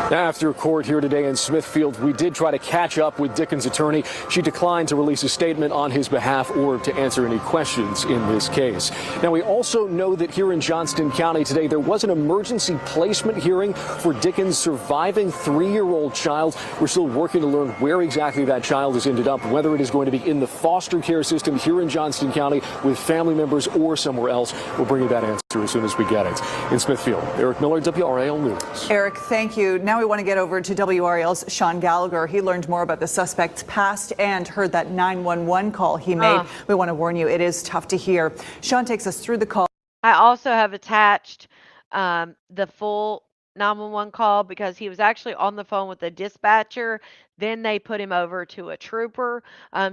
After court here today in Smithfield, we did try to catch up with Dickens' attorney. She declined to release a statement on his behalf or to answer any questions in this case. Now, we also know that here in Johnston County today, there was an emergency placement hearing for Dickens' surviving 3-year-old child. We're still working to learn where exactly that child has ended up, whether it is going to be in the foster care system here in Johnston County with family members or somewhere else. We'll bring you that answer as soon as we get it. In Smithfield, Eric Miller, WRAL News. Eric, thank you. Now we want to get over to WRAL's Sean Gallagher. He learned more about the suspect's past and heard that 911 call he made. We want to warn you, it is tough to hear. Sean takes us through the call. I also have attached the full 911 call because he was actually on the phone with the dispatcher. Then they put him over to a trooper.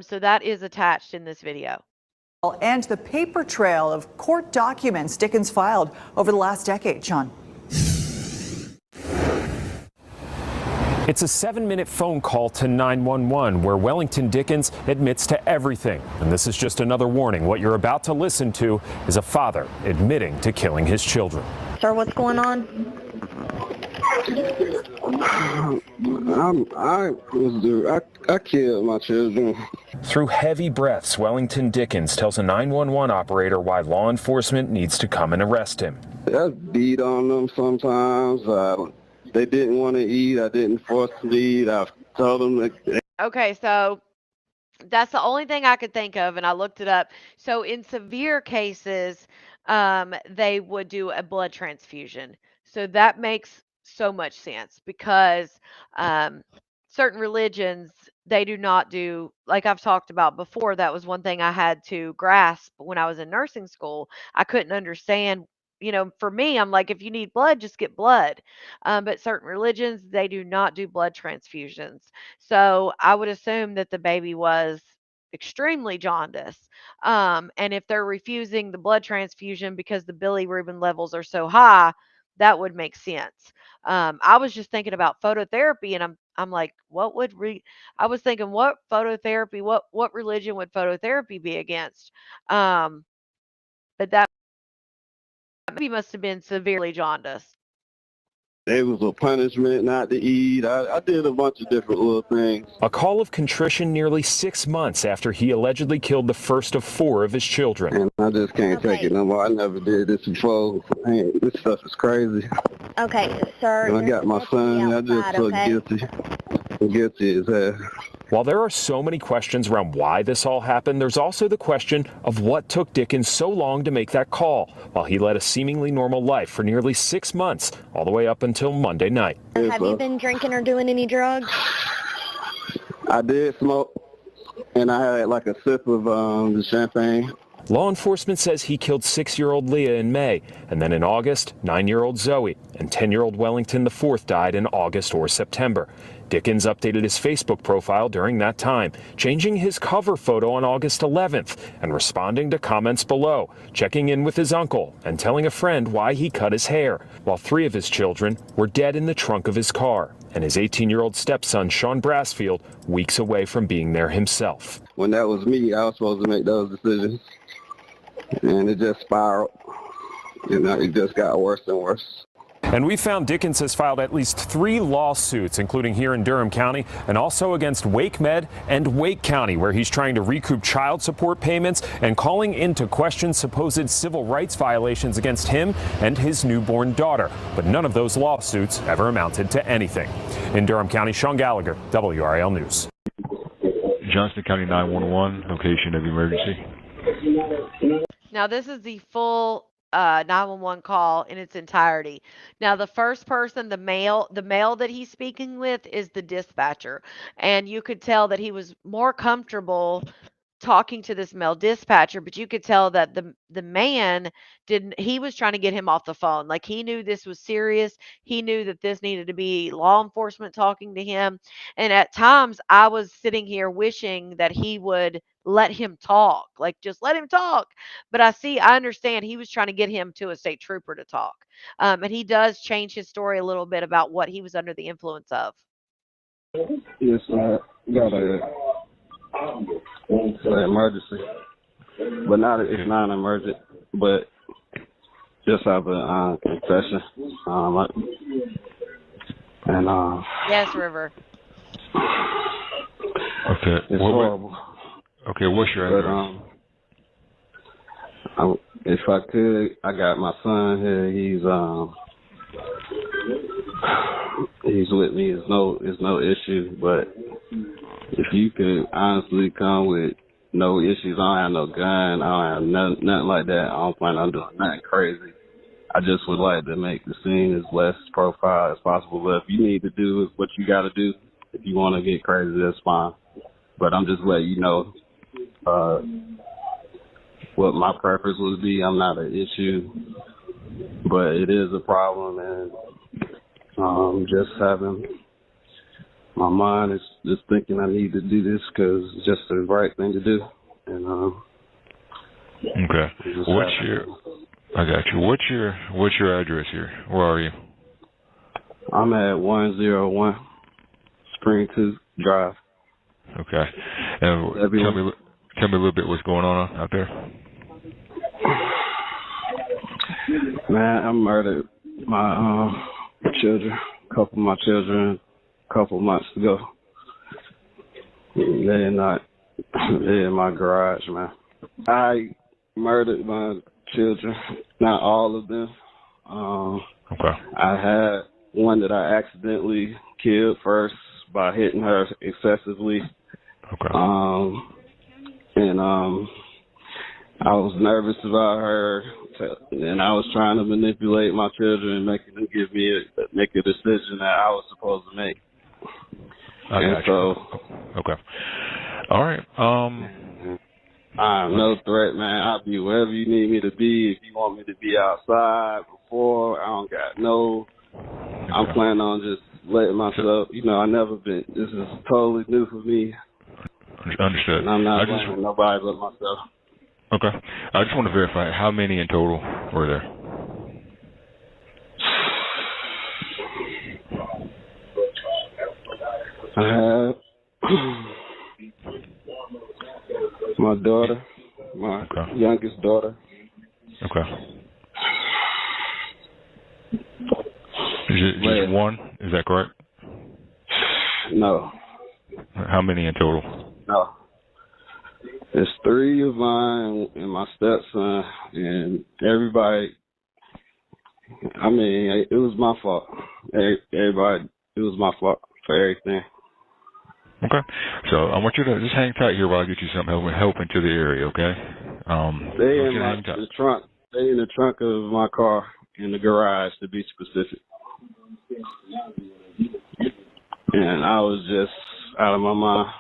So that is attached in this video. And the paper trail of court documents Dickens filed over the last decade. Sean. It's a 7-minute phone call to 911 where Wellington Dickens admits to everything. And this is just another warning. What you're about to listen to is a father admitting to killing his children. Sir, what's going on? I killed my children. Through heavy breaths, Wellington Dickens tells a 911 operator why law enforcement needs to come and arrest him. I beat on them sometimes. They didn't want to eat. I didn't force them to eat. I told them that. Okay, so that's the only thing I could think of, and I looked it up. So in severe cases, they would do a blood transfusion. So that makes so much sense because um, certain religions, they do not do, like I've talked about before, that was one thing I had to grasp when I was in nursing school. I couldn't understand. For me, I'm like, if you need blood, just get blood. But certain religions, they do not do blood transfusions. So I would assume that the baby was extremely jaundiced. And if they're refusing the blood transfusion because the bilirubin levels are so high, that would make sense. I was just thinking about phototherapy, and I'm like, I was thinking, what phototherapy, what religion would phototherapy be against? But that baby must have been severely jaundiced. It was a punishment not to eat. I did a bunch of different little things. A call of contrition nearly 6 months after he allegedly killed the first of 4 of his children. And I just can't take it no more. I never did this before. Man, this stuff is crazy. Okay, sir. And I got my son. I just feel guilty. I'm guilty as hell. While there are so many questions around why this all happened, there's also the question of what took Dickens so long to make that call, while he led a seemingly normal life for nearly 6 months, all the way up until Monday night. Have you been drinking or doing any drugs? I did smoke, and I had like a sip of the champagne. Law enforcement says he killed 6-year-old Leah in May, and then in August, 9-year-old Zoe, and 10-year-old Wellington IV died in August or September. Dickens updated his Facebook profile during that time, changing his cover photo on August 11th and responding to comments below, checking in with his uncle and telling a friend why he cut his hair, while 3 of his children were dead in the trunk of his car, and his 18-year-old stepson, Sean Brassfield, weeks away from being there himself. When that was me, I was supposed to make those decisions, and it just spiraled. It just got worse and worse. And we found Dickens has filed at least 3 lawsuits, including here in Durham County and also against Wake Med and Wake County, where he's trying to recoup child support payments and calling into question supposed civil rights violations against him and his newborn daughter. But none of those lawsuits ever amounted to anything. In Durham County, Sean Gallagher, WRAL News. Johnston County 911, location of emergency. Now, this is the full 911 call in its entirety. Now, the first person, the male that he's speaking with is the dispatcher, and you could tell that he was more comfortable talking to this male dispatcher, but you could tell that the man he was trying to get him off the phone. Like, he knew this was serious. He knew that this needed to be law enforcement talking to him. And at times I was sitting here wishing that he would let him talk. Like, just let him talk. But I understand he was trying to get him to a state trooper to talk. And he does change his story a little bit about what he was under the influence of. Yes, I got an emergency, but it's not emergent, but just have a confession. Yes, River. Okay. It's horrible. Okay, what's your address? If I could, I got my son here. He's with me. It's no issue. But if you could honestly come with no issues, I don't have no gun. I don't have nothing like that. I don't plan on doing nothing crazy. I just would like to make the scene as less profile as possible. But if you need to do what you got to do, if you want to get crazy, that's fine. But I'm just letting you know what my preference would be. I'm not an issue, but it is a problem, and just having my mind is just thinking I need to do this because it's just the right thing to do. And okay, I got you. What's your address here? Where are you? I'm at 101 Springtooth Drive. Okay, and tell me a little bit what's going on out there. Man, I murdered my children, a couple of my children, a couple of months ago. They're in my garage, man. I murdered my children, not all of them. Okay. I had one that I accidentally killed first by hitting her excessively. Okay. I was nervous about her, and I was trying to manipulate my children and making them make a decision that I was supposed to make. I got you. Okay. All right. I'm no threat, man. I'll be wherever you need me to be. If you want me to be outside before, I don't got no. I'm planning on just letting myself. I never been. This is totally new for me. Understood. And I'm not blaming nobody but myself. Okay. I just want to verify, how many in total were there? I have my daughter, my youngest daughter. Okay. Is it just one? Is that correct? No. How many in total? No. There's 3 of mine and my stepson, and everybody. I mean, it was my fault. Everybody, it was my fault for everything. Okay. So I want you to just hang tight here while I get you some help into the area, okay? They in the trunk. They in the trunk of my car, in the garage, to be specific. And I was just out of my mind.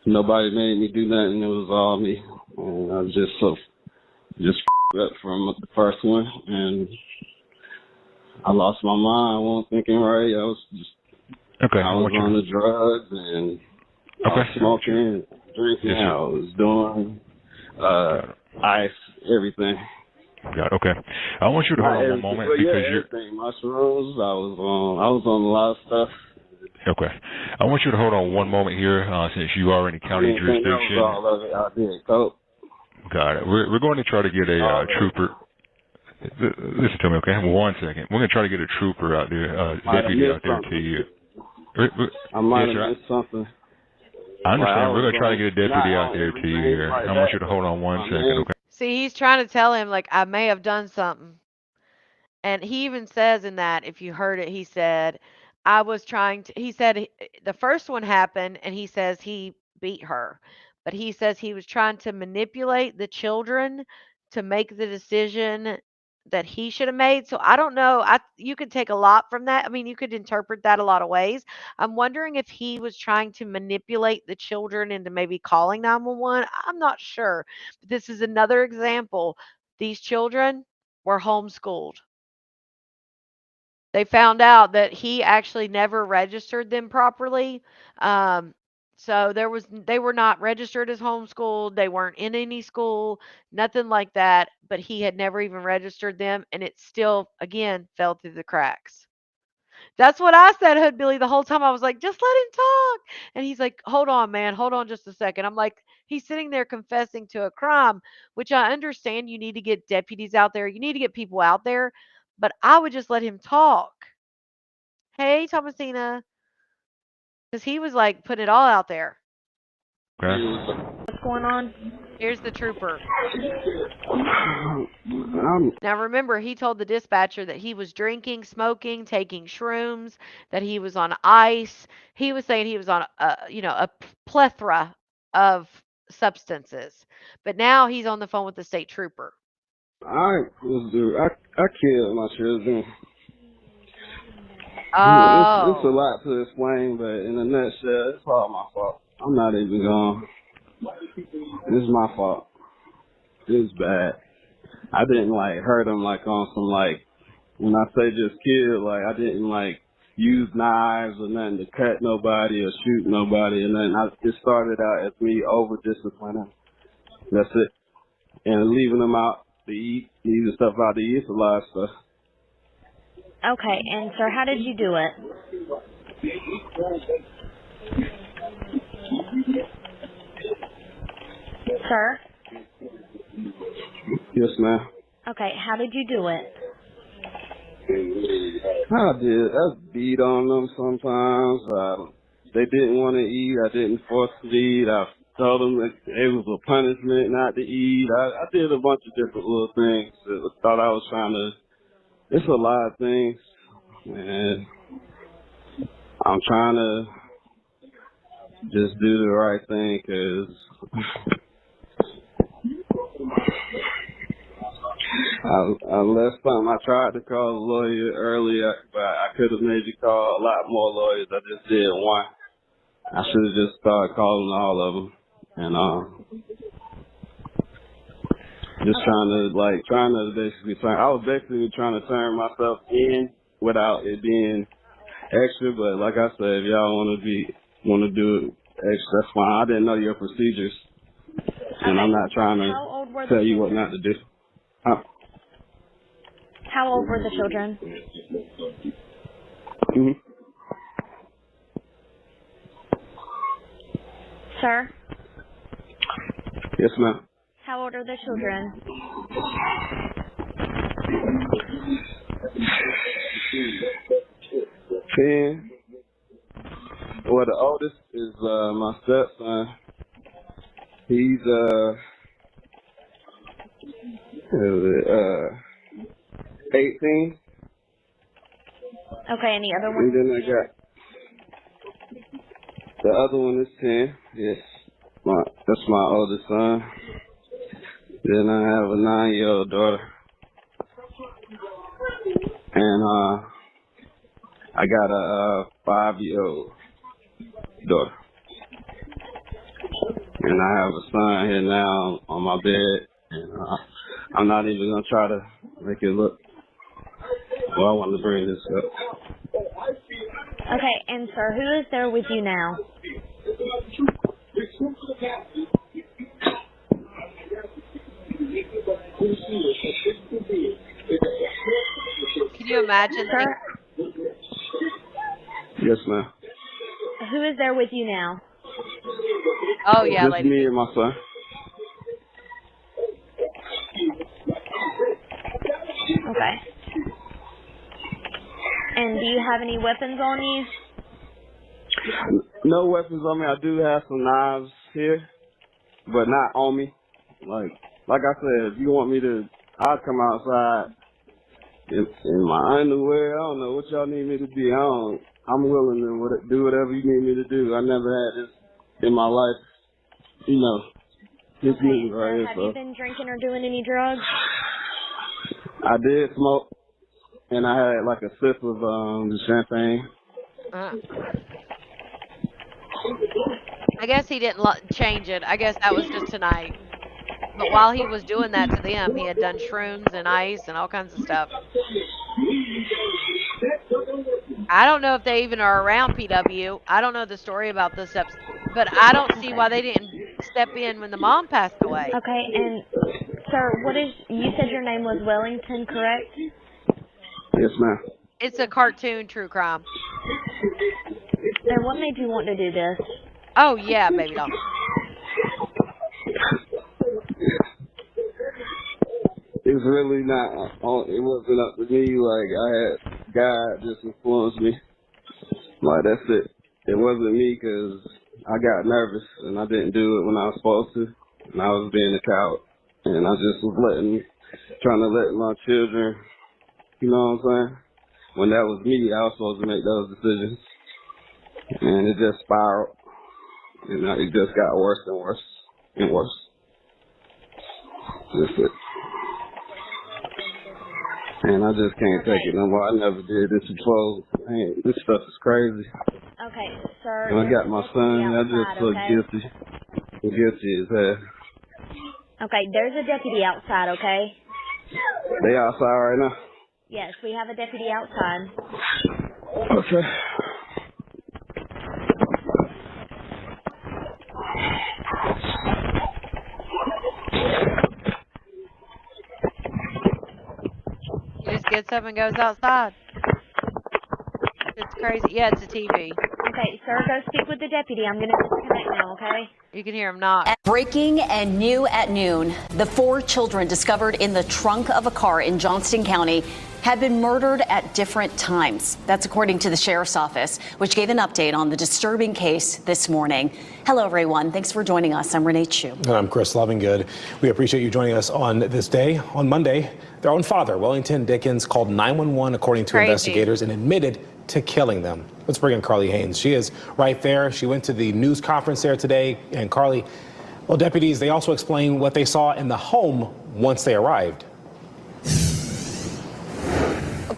Nobody made me do nothing. It was all me. And I was just up from the first one, and I lost my mind. I wasn't thinking right. I was on the drugs, and I was smoking, drinking. I was doing ice, everything. Got it. Okay. I want you to hold on one moment because everything. Mushrooms. I was on a lot of stuff. Okay. I want you to hold on one moment here, since you are in a county jurisdiction. All of it. I did coke. Got it. We're going to try to get a trooper. Listen to me, okay? 1 second. We're going to try to get a trooper out there, deputy out there to you. I might have missed something. I understand. We're going to try to get a deputy out there to you here. I want you to hold on 1 second, okay? See, he's trying to tell him, like, I may have done something. And he even says in that, if you heard it, he said, he said the first one happened, and he says he beat her. But he says he was trying to manipulate the children to make the decision that he should have made. So I don't know. You could take a lot from that. I mean, you could interpret that a lot of ways. I'm wondering if he was trying to manipulate the children into maybe calling 911. I'm not sure. But this is another example. These children were homeschooled. They found out that he actually never registered them properly. So they were not registered as homeschooled. They weren't in any school, nothing like that. But he had never even registered them, and it still, again, fell through the cracks. That's what I said, Hood Billy, the whole time. I was like, just let him talk. And he's like, hold on, man. Hold on just a second. I'm like, he's sitting there confessing to a crime, which I understand you need to get deputies out there. You need to get people out there. But I would just let him talk. Hey, Thomasina. Because he was like putting it all out there. Okay. What's going on? Here's the trooper. Now remember, he told the dispatcher that he was drinking, smoking, taking shrooms, that he was on ice. He was saying he was on a plethora of substances. But now he's on the phone with the state trooper. I killed my children. Oh. It's a lot to explain, but in a nutshell, it's all my fault. I'm not even going. It's my fault. It's bad. I didn't hurt them on some when I say just kill, I didn't use knives or nothing to cut nobody or shoot nobody or nothing. It started out as me over disciplining. That's it. And leaving them out to eat, leaving stuff out to eat, it's a lot of stuff. Okay, and sir, how did you do it? Sir? Yes, ma'am. Okay, how did you do it? I beat on them sometimes. They didn't want to eat. I didn't force them to eat. I told them that it was a punishment not to eat. I did a bunch of different little things. I thought I was trying to. It's a lot of things, and I'm trying to just do the right thing because Last time I tried to call a lawyer earlier, but I could have maybe called a lot more lawyers. I just did one. I should have just started calling all of them, and just trying to basically turn. I was basically trying to turn myself in without it being extra. But like I said, if y'all want to do it extra, that's fine. I didn't know your procedures, and I'm not trying to tell you what not to do. How old were the children? Mm-hmm. Sir? Yes, ma'am. How old are the children? Ten. Well, the oldest is my stepson. He's 18. Okay, and the other And one? then I got the other one is 10. Yes, that's my oldest son. Then I have a 9-year-old daughter, and I got a 5-year-old daughter. And I have a son here now on my bed, and I'm not even gonna try to make it look. Well, I wanted to bring this up. Okay, and sir, who is there with you now? Can you imagine? Sir? Yes, ma'am. Who is there with you now? Oh, yeah, Just lady. me and my son. Okay. And do you have any weapons on you? No weapons on me. I do have some knives here, but not on me. Like I said, if you want me to, I'll come outside in my underwear. I don't know what y'all need me to be. I'm willing to do whatever you need me to do. I never had this in my life. You know, this me right here. Have So you been drinking or doing any drugs? I did smoke, and I had like a sip of the champagne. I guess he didn't change it. I guess that was just tonight. But while he was doing that to them, he had done shrooms and ice and all kinds of stuff. I don't know if they even are around PW. I don't know the story about this stuff, but I don't see why they didn't step in when the mom passed away. Okay, and sir, you said your name was Wellington, correct? Yes, ma'am. It's a cartoon true crime. And what made you want to do this? Oh, yeah, baby doll. It's really not. It wasn't up to me. Like I had God just influenced me. Like that's it. It wasn't me because I got nervous and I didn't do it when I was supposed to, and I was being a coward. And I just was trying to let my children. You know what I'm saying? When that was me, I was supposed to make those decisions, and it just spiraled. And it just got worse and worse and worse. That's it. And I just can't take it no more. I never did this before. Man, this stuff is crazy. Okay, sir. And I got my son. I just feel guilty. I'm guilty as hell. Okay, there's a deputy outside, okay? They outside right now? Yes, we have a deputy outside. Okay. He just gets up and goes outside. It's crazy. Yeah, it's a TV. Okay, sir, go speak with the deputy. I'm going to disconnect now, okay? You can hear him knock. Breaking and new at noon, the 4 children discovered in the trunk of a car in Johnston County had been murdered at different times. That's according to the sheriff's office, which gave an update on the disturbing case this morning. Hello, everyone. Thanks for joining us. I'm Renee Chu. And I'm Chris Lovingood. We appreciate you joining us on this day. On Monday, their own father, Wellington Dickens, called 911 according to investigators and admitted to killing them. Let's bring in Carly Haynes. She is right there. She went to the news conference there today. And Carly, Well, deputies, they also explain what they saw in the home once they arrived.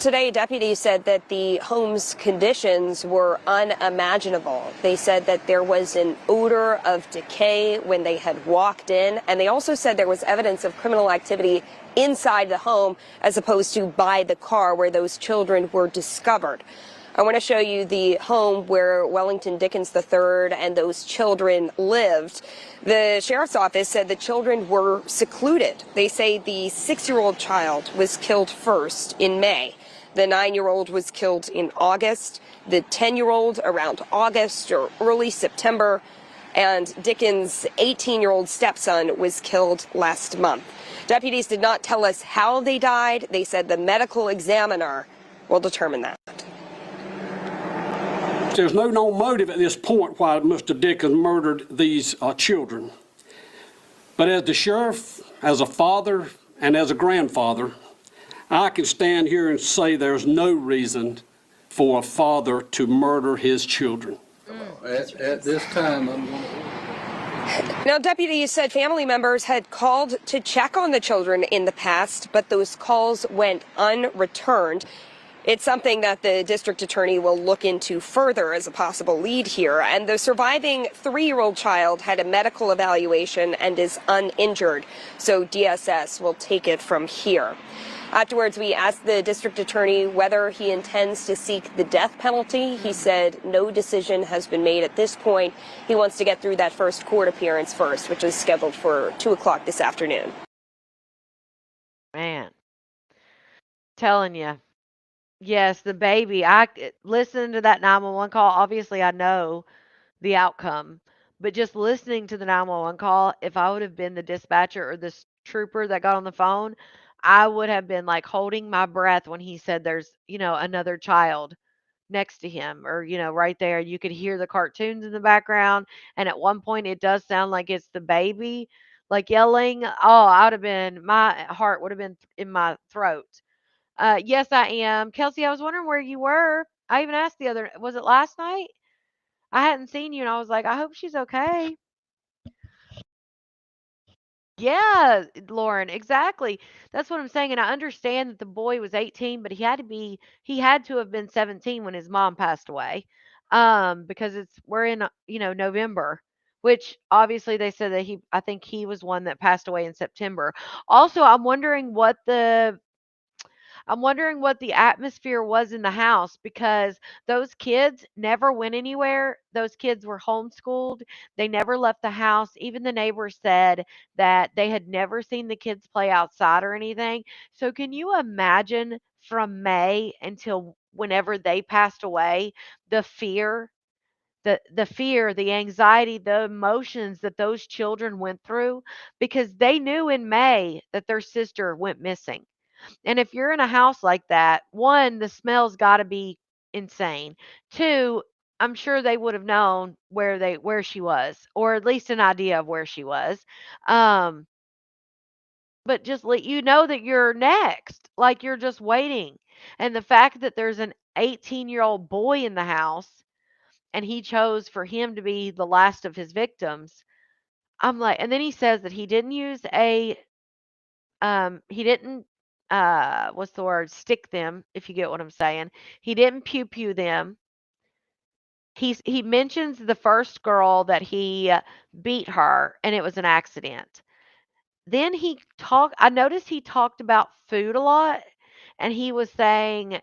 Today, deputies said that the home's conditions were unimaginable. They said that there was an odor of decay when they had walked in, and they also said there was evidence of criminal activity inside the home as opposed to by the car where those children were discovered. I want to show you the home where Wellington Dickens III and those children lived. The sheriff's office said the children were secluded. They say the 6-year-old child was killed first in May. The 9-year-old was killed in August, the 10-year-old around August or early September, and Dickens' 18-year-old stepson was killed last month. Deputies did not tell us how they died. They said the medical examiner will determine that. There's no known motive at this point why Mr. Dickens murdered these children. But as the sheriff, as a father, and as a grandfather, I can stand here and say there's no reason for a father to murder his children. At this time, I'm going to... Now, deputies said family members had called to check on the children in the past, but those calls went unreturned. It's something that the district attorney will look into further as a possible lead here. And the surviving 3-year-old child had a medical evaluation and is uninjured, so DSS will take it from here. Afterwards, we asked the district attorney whether he intends to seek the death penalty. He said no decision has been made at this point. He wants to get through that first court appearance first, which is scheduled for 2 o'clock this afternoon. Man, telling you. Yes, the baby. I listened to that 911 call. Obviously, I know the outcome, but just listening to the 911 call, if I would have been the dispatcher or this trooper that got on the phone, I would have been like holding my breath when he said there's, another child next to him or, right there. You could hear the cartoons in the background. And at one point, it does sound like it's the baby, like yelling. Oh, my heart would have been in my throat. Yes, I am. Kelsey, I was wondering where you were. I even asked was it last night? I hadn't seen you, and I was like, I hope she's okay. Yeah, Lauren, exactly. That's what I'm saying. And I understand that the boy was 18, but he had to have been 17 when his mom passed away. Because we're in, November, which obviously they said that I think he was one that passed away in September. Also, I'm wondering what the atmosphere was in the house because those kids never went anywhere. Those kids were homeschooled. They never left the house. Even the neighbors said that they had never seen the kids play outside or anything. So can you imagine from May until whenever they passed away, the fear, the anxiety, the emotions that those children went through because they knew in May that their sister went missing. And if you're in a house like that, one, the smell's gotta be insane. Two, I'm sure they would have known where she was, or at least an idea of where she was. Um, but just let you know that you're next, like you're just waiting. And the fact that there's an 18-year-old boy in the house and he chose for him to be the last of his victims. I'm like, and then he says that he didn't use he didn't, what's the word? Stick them, if you get what I'm saying. He didn't pew pew them. He mentions the first girl that he beat her, and it was an accident. Then I noticed he talked about food a lot, and he was saying,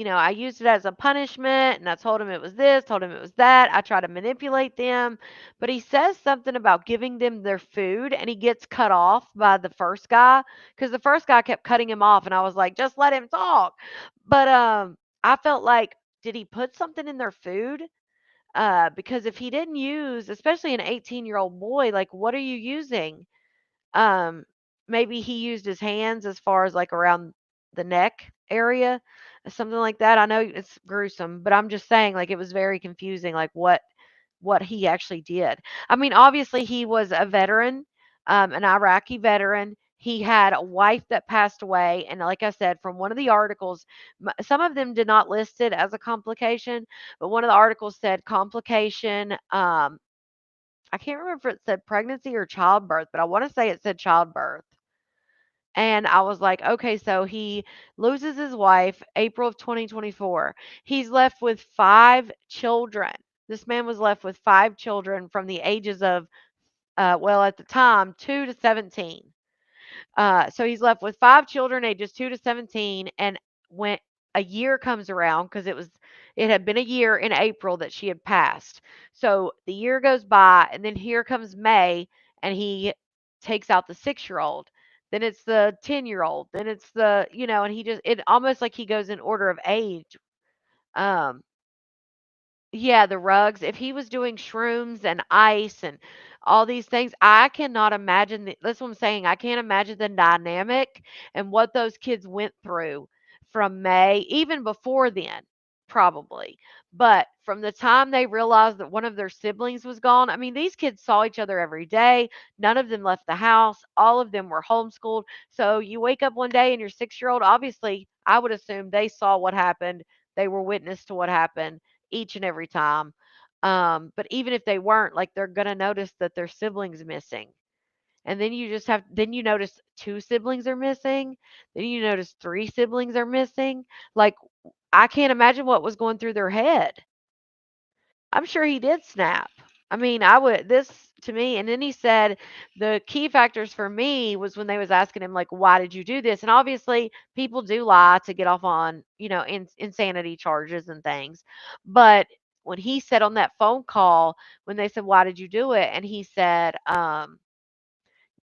I used it as a punishment and I told him it was this, told him it was that. I try to manipulate them. But he says something about giving them their food and he gets cut off by the first guy because the first guy kept cutting him off and I was like, just let him talk. But I felt like, did he put something in their food? Because if he didn't use, especially an 18-year-old boy, like what are you using? Um, Maybe he used his hands as far as like around the neck area, something like that. I know it's gruesome, but I'm just saying like it was very confusing like what he actually did. I mean, obviously he was a veteran, an Iraqi veteran. He had a wife that passed away, and like I said, from one of the articles, some of them did not list it as a complication, but one of the articles said complication. I can't remember if it said pregnancy or childbirth, but I want to say it said childbirth. And I was like, okay, so he loses his wife April of 2024. He's left with 5 children. This man was left with 5 children from the ages of, well, at the time, 2 to 17. So he's left with 5 children, ages 2 to 17. And when a year comes around, because it had been a year in April that she had passed. So the year goes by, and then here comes May, and he takes out the 6 year old. Then it's the 10-year old. Then it's and it almost like he goes in order of age. Um, yeah, the rugs. If he was doing shrooms and ice and all these things, I cannot imagine that's what I'm saying. I can't imagine the dynamic and what those kids went through from May, even before then, probably. But from the time they realized that one of their siblings was gone, I mean, these kids saw each other every day. None of them left the house. All of them were homeschooled. So you wake up one day and your 6 year old, obviously, I would assume they saw what happened. They were witness to what happened each and every time. But even if they weren't, like they're gonna notice that their siblings missing. And then you notice 2 siblings are missing. Then you notice 3 siblings are missing. Like I can't imagine what was going through their head. I'm sure he did snap. I mean, I would this to me, and then he said the key factors for me was when they was asking him like, "Why did you do this?" And obviously, people do lie to get off on insanity charges and things. But when he said on that phone call, when they said, "Why did you do it?" and he said,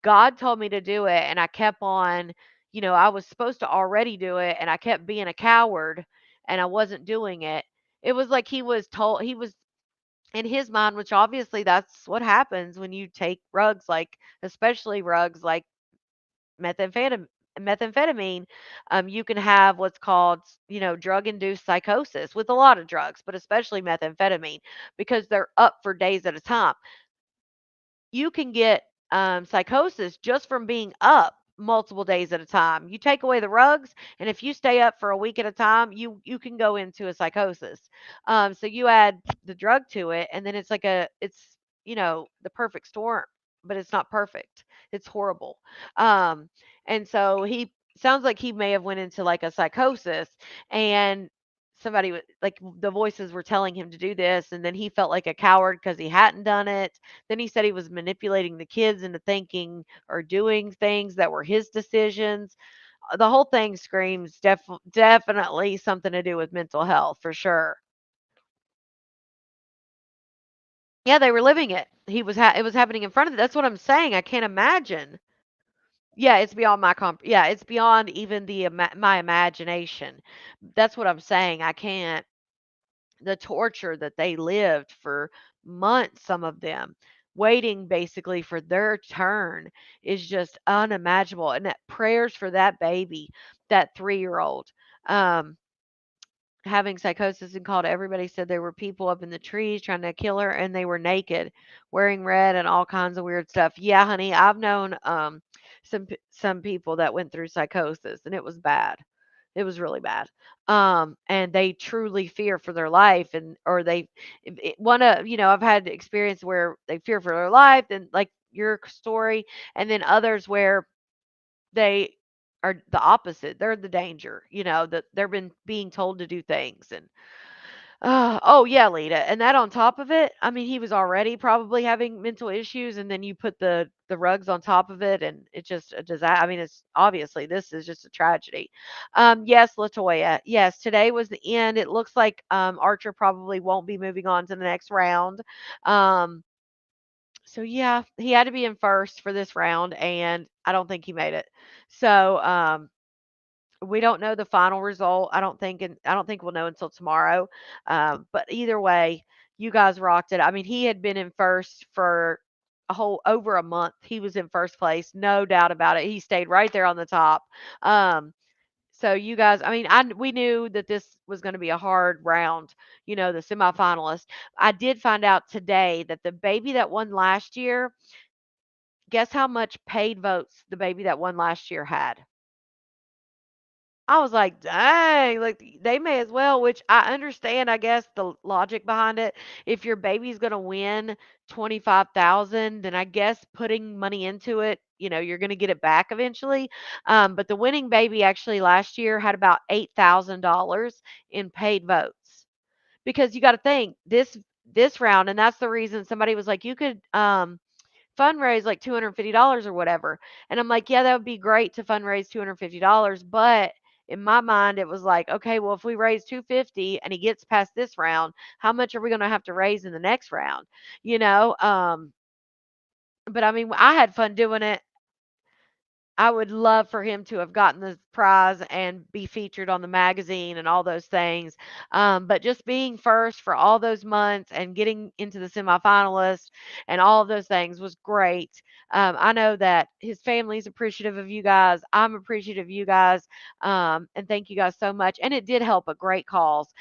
"God told me to do it, and I kept on." I was supposed to already do it, and I kept being a coward, and I wasn't doing it. It was like he was in his mind, which obviously that's what happens when you take rugs, like especially rugs like methamphetamine. Methamphetamine, you can have what's called, drug-induced psychosis with a lot of drugs, but especially methamphetamine, because they're up for days at a time. You can get psychosis just from being up multiple days at a time. You take away the rugs, and if you stay up for a week at a time, you can go into a psychosis. So you add the drug to it, and then it's the perfect storm, but it's not perfect. It's horrible. Um, and so he sounds like he may have went into like a psychosis, and like the voices were telling him to do this, and then he felt like a coward because he hadn't done it. Then he said he was manipulating the kids into thinking or doing things that were his decisions. The whole thing screams definitely something to do with mental health for sure. Yeah, they were living it. It was happening in front of them. That's what I'm saying. I can't imagine. Yeah, it's beyond yeah, it's beyond even my imagination. That's what I'm saying. I can't the torture that they lived for months, some of them, waiting basically for their turn is just unimaginable. And that prayers for that baby, that 3 year old, um, having psychosis and called everybody said there were people up in the trees trying to kill her and they were naked, wearing red and all kinds of weird stuff. Yeah, honey, I've known some people that went through psychosis and it was bad. It was really bad. And they truly fear for their life and or they one of I've had experience where they fear for their life and like your story, and then others where they are the opposite. They're the danger, that they're been being told to do things. And oh yeah, Lita. And that on top of it, I mean, he was already probably having mental issues, and then you put the rugs on top of it, and it's just a disaster. I mean, it's obviously this is just a tragedy. Yes, Latoya. Yes, today was the end. It looks like Archer probably won't be moving on to the next round. Um, so yeah, he had to be in first for this round, and I don't think he made it. So we don't know the final result. I don't think we'll know until tomorrow. But either way, you guys rocked it. I mean, he had been in first for a whole over a month. He was in first place, no doubt about it. He stayed right there on the top. Um, so you guys, I mean, we knew that this was going to be a hard round. The semifinalists. I did find out today that the baby that won last year, guess how much paid votes the baby that won last year had? I was like, dang, like they may as well, which I understand, I guess, the logic behind it. If your baby's going to win 25,000, then I guess putting money into it, you're going to get it back eventually. But the winning baby actually last year had about $8,000 in paid votes because you got to think this round, and that's the reason somebody was like, you could fundraise like $250 or whatever. And I'm like, yeah, that would be great to fundraise $250, but in my mind it was like, okay, well if we raise 250 and he gets past this round, how much are we going to have to raise in the next round? You know, but I mean, I had fun doing it. I would love for him to have gotten the prize and be featured on the magazine and all those things. But just being first for all those months and getting into the semifinalists and all of those things was great. I know that his family's appreciative of you guys. I'm appreciative of you guys. And thank you guys so much. And it did help a great cause.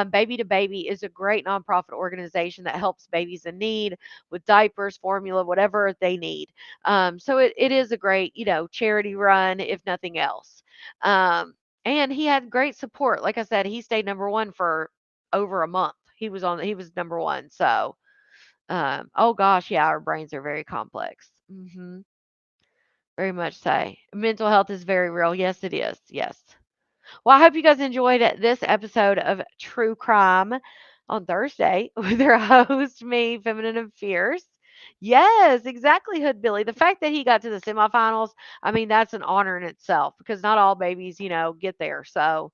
Baby to Baby is a great nonprofit organization that helps babies in need with diapers, formula, whatever they need. So it is a great, charity run, if nothing else. Um, and he had great support. Like I said, he stayed number one for over a month. He was number one. So, oh gosh, yeah, our brains are very complex. Very much so. Mental health is very real. Yes, it is. Yes. Well, I hope you guys enjoyed this episode of True Crime on Thursday with your host, me, Feminine and Fierce. Yes, exactly, Hood Billy. The fact that he got to the semifinals, I mean, that's an honor in itself because not all babies, get there. So,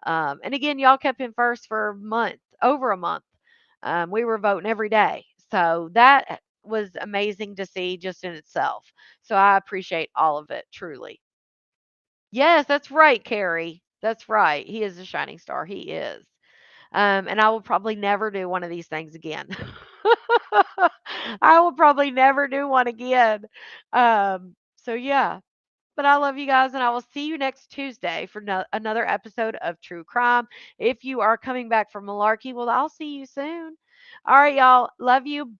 and again, y'all kept him first for a month, over a month. We were voting every day. So that was amazing to see just in itself. So I appreciate all of it, truly. Yes, that's right, Carrie. That's right. He is a shining star. He is. And I will probably never do one of these things again. I will probably never do one again. So yeah. But I love you guys, and I will see you next Tuesday for another episode of True Crime. If you are coming back from Malarkey, well, I'll see you soon. All right, y'all. Love you. Bye.